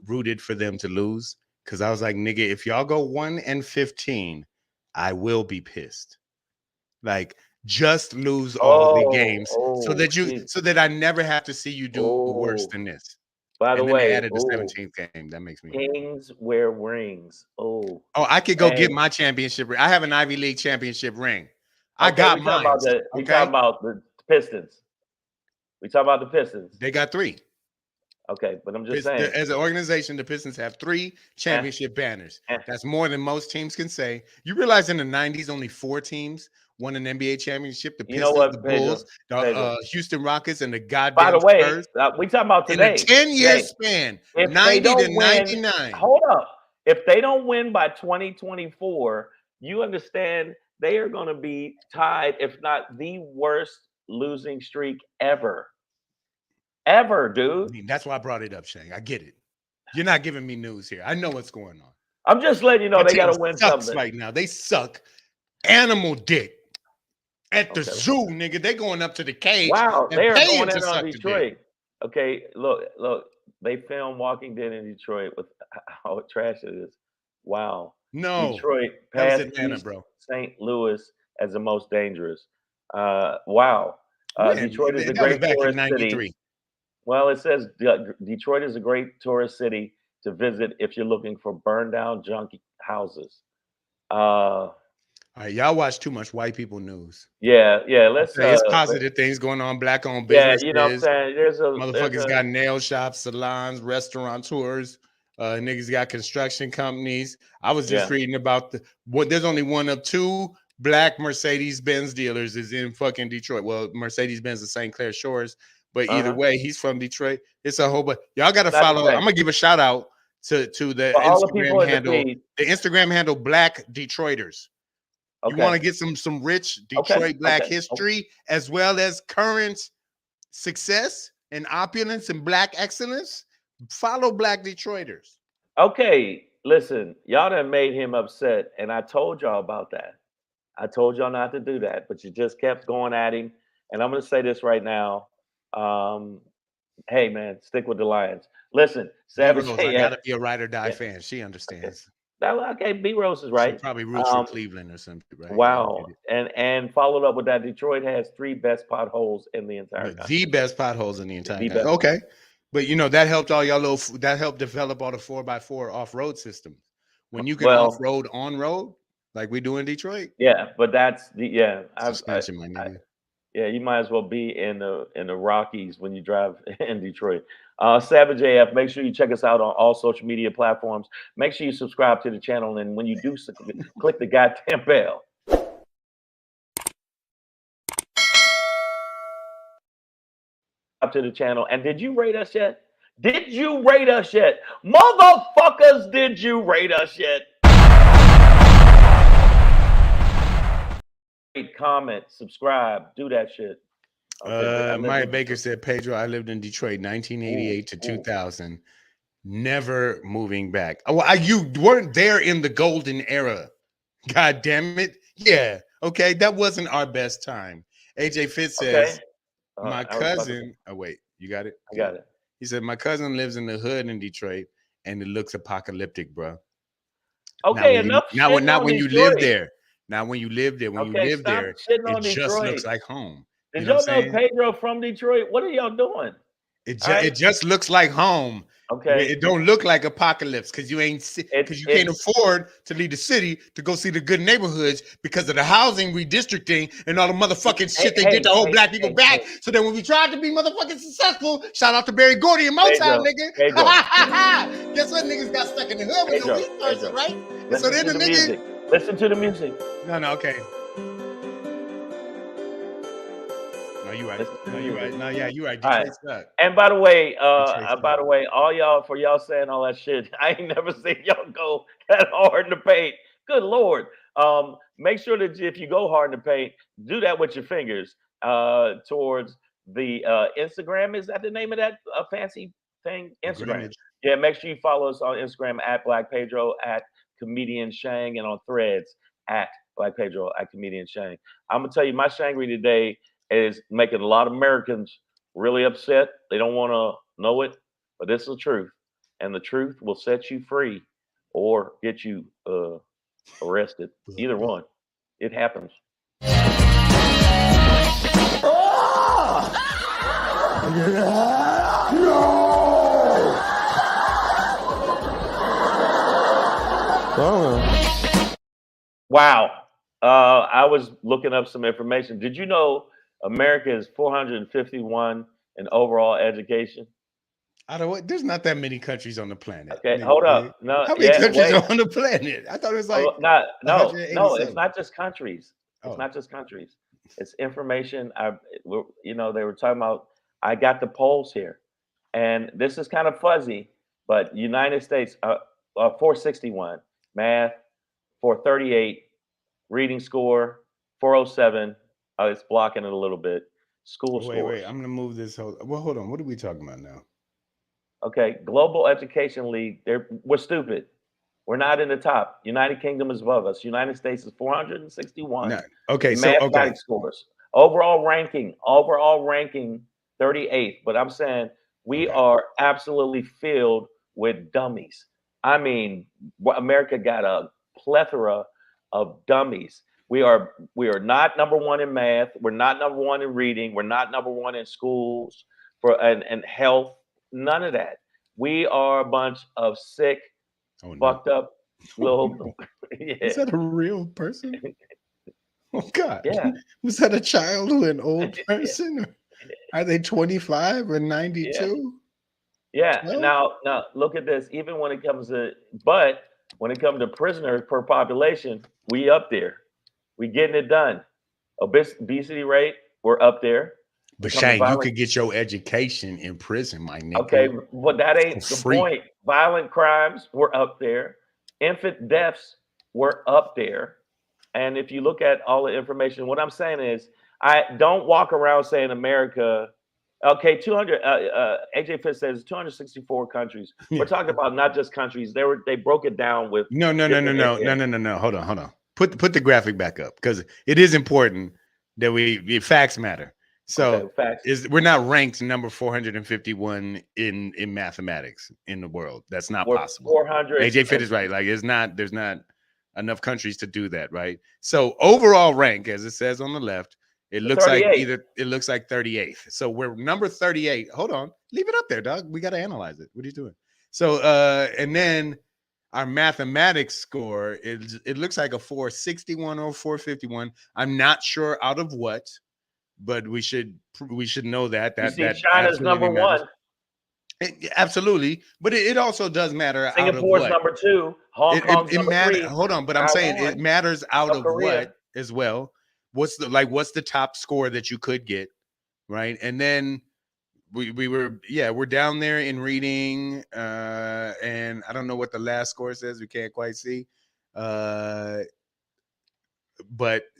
rooted for them to lose. Because I was like, nigga, if y'all go 1-15, I will be pissed. Like, just lose all the games so that I never have to see you do worse than this. By the way, they added the 17th game. That makes me kings wear rings. I could go get my championship ring. I have an Ivy League championship ring. I got mine. We talking about the Pistons. We talking about the Pistons. They got 3. Okay, but I'm just saying. As an organization, the Pistons have 3 championship banners. That's more than most teams can say. You realize in the 90s, only 4 teams won an NBA championship. The Pistons, the Bulls, the Houston Rockets, and the goddamn By the way, Spurs. We talking about today. In a 10-year span, 90 to 99. Hold up. If they don't win by 2024, you understand they are going to be tied, if not the worst losing streak ever. Ever, dude. I mean, that's why I brought it up, Shang. I get it. You're not giving me news here. I know what's going on. I'm just letting you know they got to win something right now. They suck animal dick at the zoo, nigga. They going up to the cage. Wow, they are going in on Detroit. Okay, look. They filmed Walking Dead in Detroit with how trash it is. Wow. No. Detroit passed Atlanta, bro. St. Louis as the most dangerous. Wow. Detroit is a great tourist city. Well, it says Detroit is a great tourist city to visit if you're looking for burned down junk houses. All right, y'all watch too much white people news. Yeah. Let's say it's positive things going on, black-owned businesses. Yeah, you know what I'm saying? Motherfuckers got nail shops, salons, restaurateurs. Niggas got construction companies. I was just reading about there's only one of 2 black Mercedes-Benz dealers is in fucking Detroit. Well, Mercedes-Benz is St. Clair Shores. But either way, he's from Detroit. It's a whole bunch. Y'all got to follow. I'm gonna give a shout out to the Instagram handle. The Instagram handle Black Detroiters. You want to get some rich Detroit Black history as well as current success and opulence and Black excellence. Follow Black Detroiters. Okay, listen, y'all done made him upset, and I told y'all about that. I told y'all not to do that, but you just kept going at him. And I'm going to say this right now. Hey, man, stick with the Lions. Listen, Savage. B-Rose, I gotta be a ride or die Yeah. fan. She understands. Okay, B Rose is She right. probably roots for Cleveland or something, right? Wow. And followed up with that, Detroit has 3 best potholes in the entire country. The best potholes in the entire The country. best. Okay. But you know, that helped all y'all that helped develop all the 4x4 off-road systems. When you can off-road on road, like we do in Detroit. Yeah, but that's the suspension, my nigga. Yeah, you might as well be in the Rockies when you drive in Detroit. Savage AF, make sure you check us out on all social media platforms. Make sure you subscribe to the channel, and when you do, click the goddamn bell. Up to the channel. And did you rate us yet? Did you rate us yet? Motherfuckers, did you rate us yet? Comment, subscribe, do that shit. Okay, Mike Baker said, Pedro, I lived in Detroit 1988 to 2000, never moving back. Oh, you weren't there in the golden era. God damn it. Yeah. Okay. That wasn't our best time. AJ Fitz says, my cousin. Oh, wait, you got it? I got it. He said, my cousin lives in the hood in Detroit and it looks apocalyptic, bro. Okay, enough. Not when you live there. Now, when you live there, when you live there, it just looks like home. Did y'all know Pedro from Detroit? What are y'all doing? It just looks like home. Okay. It don't look like apocalypse because you can't afford to leave the city to go see the good neighborhoods because of the housing redistricting and all the motherfucking shit they did to hold black people back. So then when we tried to be motherfucking successful, shout out to Barry Gordy and Motown, nigga. Guess what? Niggas got stuck in the hood with no resources, right? And so then the nigga. Listen to the music. No, okay. No, you're right. No, you're right. No, yeah, you're right. Detroit's stuck. And by the way, all y'all for y'all saying all that shit, I ain't never seen y'all go that hard in the paint. Good Lord. Make sure that if you go hard in the paint, do that with your fingers towards the Instagram. Is that the name of that fancy thing? Instagram. Yeah, make sure you follow us on Instagram at Black Pedro, at Comedian Shang, and on Threads at Black Pedro, at Comedian Shang. I'm gonna tell you, my Shangry today is making a lot of Americans really upset. They don't want to know it, but this is the truth, and the truth will set you free or get you arrested. Either one, it happens. Wow. I was looking up some information. Did you know America is 451 in overall education? There's not that many countries on the planet. Okay, hold up. No, how many countries are on the planet? I thought it was like no, it's not just countries. It's not just countries. It's information. They were talking about. I got the polls here, and this is kind of fuzzy, but United States 461 math, 438 reading score, 407. It's blocking it a little bit. School scores. Wait. I'm gonna move this. Hold on. What are we talking about now? Okay, Global Education League. We're stupid. We're not in the top. United Kingdom is above us. United States is 461. No. Okay, mathematics scores. Overall ranking 38th. But I'm saying we are absolutely filled with dummies. I mean, America got a plethora of dummies. We are not number one in math. We're not number one in reading. We're not number one in schools and health. None of that. We are a bunch of sick, fucked up little. Yeah. Is that a real person? Oh God! Yeah. Was that a child or an old person? Are they 25 or 92? Yeah. Now look at this. Even when it comes to prisoners per population, we up there. We getting it done. Obesity rate, we're up there. But Shane, you could get your education in prison, my nigga. Okay, but that ain't the point. Violent crimes, we're up there. Infant deaths, we're up there. And if you look at all the information, what I'm saying is, I don't walk around saying America. Okay, 200. AJ Fitz says 264 countries. We're talking about not just countries. They broke it down with. No. Hold on. Put the graphic back up because it is important that facts matter. So facts. we're not ranked number 451 in mathematics in the world. That's not We're possible. 400. AJ Fit is right. Like there's not enough countries to do that, right? So overall rank, as it says on the left, it looks 38. like it looks like 38th. So we're number 38. Hold on, leave it up there, dog. We got to analyze it. What are you doing? So and then our mathematics score, it looks like a 461 or 451. I'm not sure out of what, but we should know that China's number matters. 1. Absolutely, but it also does matter. Singapore's out of what. number 2. Hong Kong's number 3. Hold on, but I'm saying it matters out of what as well. What's the top score that you could get, right? And then we're down there in reading, and I don't know what the last score says. We can't quite see, but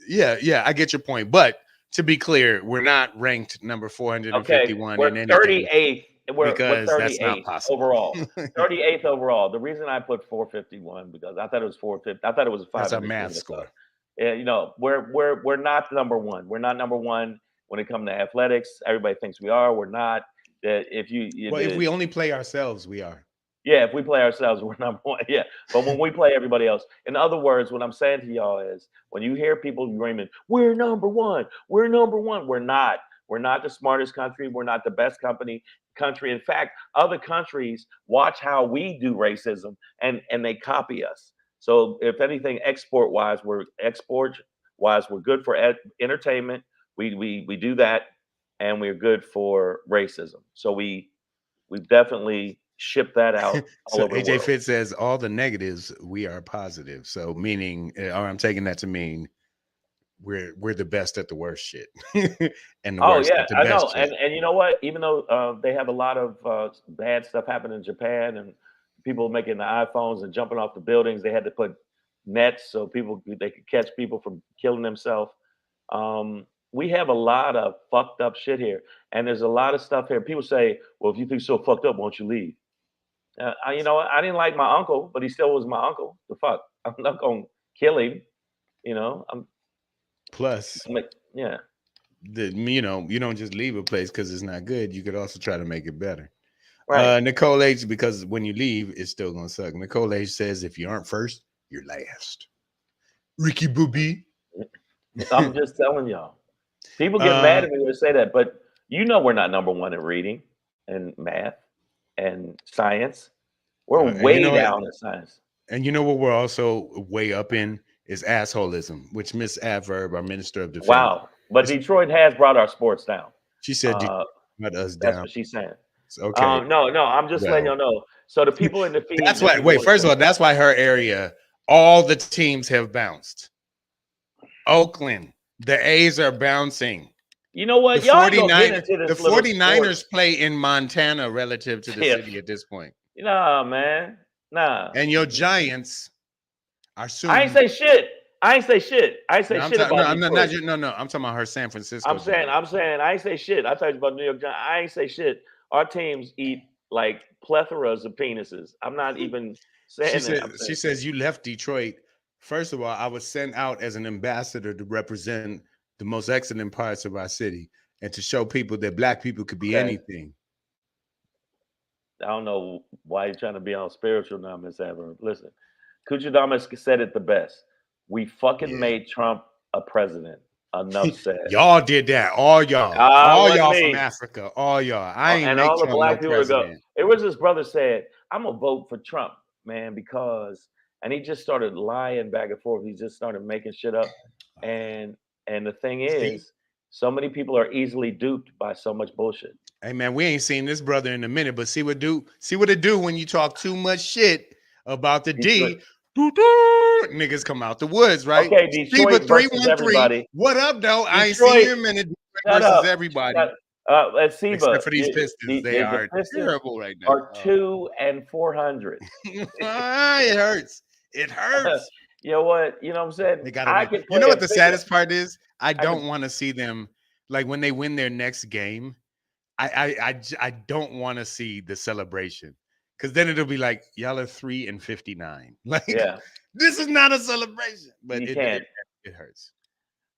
yeah, I get your point. But to be clear, we're not ranked number 451 we're in anything. 38th. We're 38th that's not possible. overall. 38th overall. The reason I put 451 because I thought it was 450. I thought it was a 5. That's a math score. Yeah, we're not number 1. We're not number 1 when it comes to athletics. Everybody thinks we are. We're not. That if we only play ourselves, we are. Yeah, if we play ourselves, we're number 1. Yeah, but when we play everybody else, in other words, what I'm saying to y'all is, when you hear people screaming, "We're number 1. We're number 1." We're not. We're not the smartest country. We're not the best country. In fact, other countries watch how we do racism and they copy us. So if anything, export-wise, we're good for entertainment. We do that, and we're good for racism. So we've definitely shipped that out. So AJ Fit says all the negatives, we are positive. So meaning, or I'm taking that to mean we're the best at the worst shit. And the worst at the I best know. And you know what? Even though they have a lot of bad stuff happening in Japan and people making the iPhones and jumping off the buildings, they had to put nets so they could catch people from killing themselves. We have a lot of fucked up shit here, and there's a lot of stuff here. People say, "Well, if you think so fucked up, why don't you leave?" I didn't like my uncle, but he still was my uncle. The fuck, I'm not gonna kill him. Plus, yeah. You don't just leave a place because it's not good. You could also try to make it better. Right. Nicole H, because when you leave, it's still gonna suck. Nicole H says, if you aren't first, you're last. Ricky Booby. I'm just telling y'all. People get mad at me when they say that, but we're not number 1 in reading and math and science. We're way down in science. And you know what we're also way up in is assholism, which Miss Adverb, our Minister of Defense. Wow. But Detroit has brought our sports down. She said Detroit brought us down. That's what she's saying. Okay. No, I'm just letting y'all know. So the people in the feed. That's why. Wait, first of all, that's why her area, all the teams have bounced. Oakland, the A's are bouncing. You know what? The Y'all go get into this. The 49ers play in Montana relative to the city at this point. Nah, man. Nah. And your Giants are soon. I ain't say shit. I ain't say shit about Detroit. No. I'm talking about her San Francisco. I'm saying I ain't say shit. I talked about New York Giants. I ain't say shit. Our teams eat like plethoras of penises. I'm not even saying that. She says you left Detroit. First of all, I was sent out as an ambassador to represent the most excellent parts of our city and to show people that Black people could be anything. I don't know why you're trying to be on spiritual now, Miss Adverb. Listen, Kuchadamas said it the best. We fucking made Trump a president. Enough said. Y'all did that. All y'all. All y'all from Africa. All y'all. I ain't make all the Trump Black no people president. It was his brother said, I'm gonna vote for Trump, man, because and he just started lying back and forth. He just started making shit up. And the thing is, so many people are easily duped by so much bullshit. Hey man, we ain't seen this brother in a minute, but see what it do when you talk too much shit about the D. Niggas come out the woods, right? Okay, Detroit versus everybody. What up, though? I ain't seen him in it versus everybody. Let's see, except for these Pistons, they are terrible right now. Are 2 and 400. It hurts. It hurts. You know what? You know what I'm saying? They gotta you know what the saddest part is? I don't want to see them like when they win their next game. I don't want to see the celebration Because then it'll be like y'all are 3 and 59. Like, Yeah, this is not a celebration, but you it can't. hurts.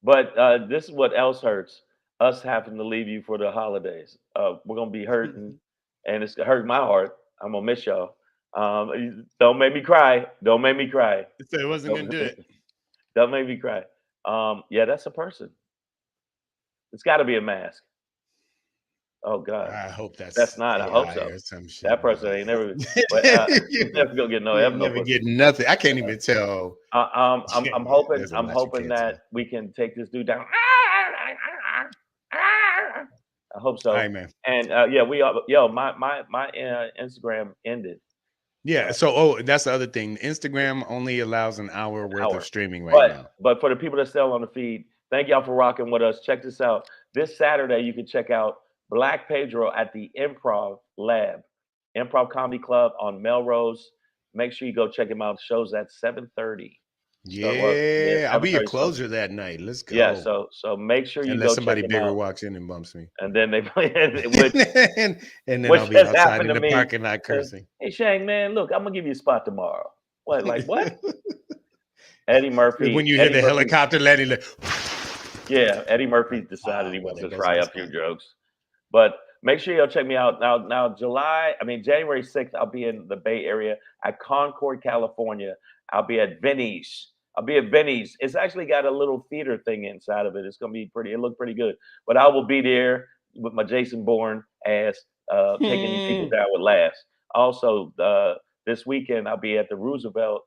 But this is what else hurts: us having to leave you for the holidays. We're gonna be hurting, and it's gonna hurt my heart. I'm gonna miss y'all. Don't make me cry. Don't make me cry. So it wasn't gonna do it. Don't make me cry. Yeah, that's a person. It's got to be a mask. Oh God, I hope that's not. I hope AI so. or some shit. That person ain't never. But never gonna get no. You Ever never no get nothing. I can't even tell. I'm hoping. There's a I'm lot you hoping can't that tell. we can take this dude down. I hope so. All right, man. And yeah, we are. Yo, my Instagram ended. Yeah. So, that's the other thing. Instagram only allows an hour worth of streaming right now. But for the people that still on the feed, thank y'all for rocking with us. Check this out. This Saturday, you can check out Black Pedro at the Improv Lab, Improv Comedy Club on Melrose. Make sure you go check him out. Show's at 7:30. Yeah, I'll be your 7:30. closer that night. Let's go. Yeah, so make sure you Unless go somebody check him bigger out. walks in and bumps me. And then they play, and then which I'll be has outside happened in to the me. parking lot cursing. Hey, Shang, man, look, I'm gonna give you a spot tomorrow. What? Like what? Eddie Murphy. When you hear the helicopter landing, like, yeah, Eddie Murphy decided he wants to try a few jokes. But make sure you'll check me out now. January 6th, I'll be in the Bay Area at Concord, California. I'll be at Vinny's. It's actually got a little theater thing inside of it. It's gonna be pretty. It looked pretty good. But I will be there with my Jason Bourne ass, taking you people down with laughs. Also, this weekend I'll be at the Roosevelt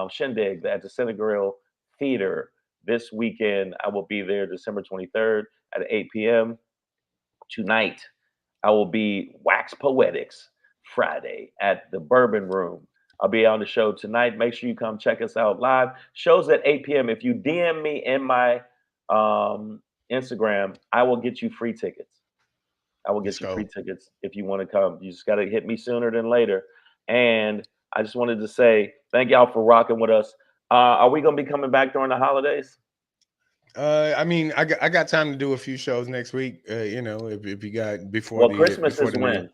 Shindig at the Senegal Theater. This weekend I will be there December 23rd at 8 p.m. Tonight I will be Wax Poetics Friday at the Bourbon Room. I'll be on the show tonight. Make sure you come check us out live. Show's at 8 p.m. If you DM me in my Instagram, I will get you free tickets. I will get you free tickets if you want to come. You just got to hit me sooner than later. And I just wanted to say thank y'all for rocking with us. Are we going to be coming back during the holidays? I got time to do a few shows next week. If you got before. Well, Christmas is when?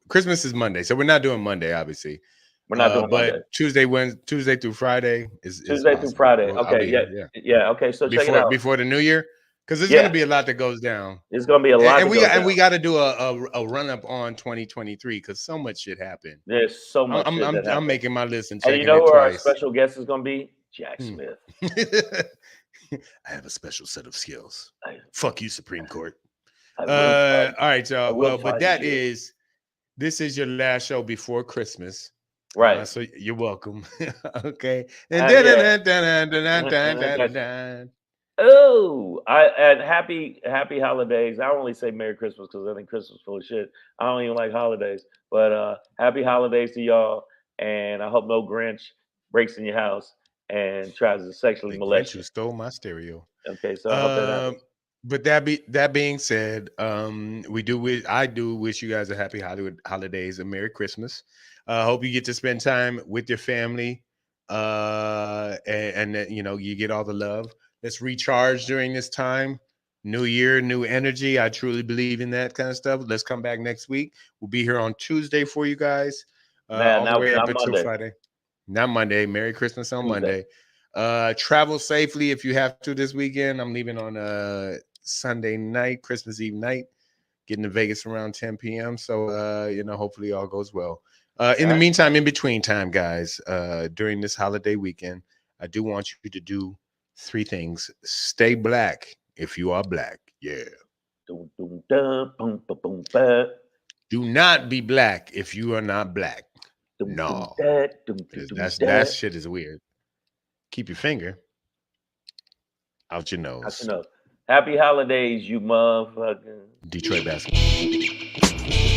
Christmas is Monday, so we're not doing Monday, obviously. We're not doing Monday. Tuesday through Friday is Tuesday through Friday. Well, okay, yeah. Okay, so check it out before the New Year, because there's gonna be a lot that goes down. It's gonna be a lot, and we got to do a run up on 2023 because so much shit happened. There's so much. I'm making my list and you know who our special guest is gonna be? Jack Smith. I have a special set of skills. Fuck you, Supreme Court. All right, y'all. Well, but this is your last show before Christmas. Right. So you're welcome. Okay. And and happy holidays. I only say Merry Christmas because I think Christmas is full of shit. I don't even like holidays. But happy holidays to y'all. And I hope no Grinch breaks in your house and tries to sexually molest you. Grinch stole my stereo. Okay, so I hope that happens. But that being said, I do wish you guys a happy holidays and Merry Christmas. Hope you get to spend time with your family, and that you get all the love. Let's recharge during this time. New year, new energy. I truly believe in that kind of stuff. Let's come back next week. We'll be here on Tuesday for you guys, all the way up until Friday. Not Monday. Merry Christmas on Tuesday. Monday. Travel safely if you have to this weekend. I'm leaving on Sunday night, Christmas Eve night, getting to Vegas around 10 p.m. So, hopefully all goes well. In the meantime, in between time, guys, during this holiday weekend, I do want you to do 3 things. Stay black if you are black. Yeah. Do not be black if you are not black. No. That shit is weird. Keep your finger out your nose. Happy holidays, you motherfucker. Detroit basketball.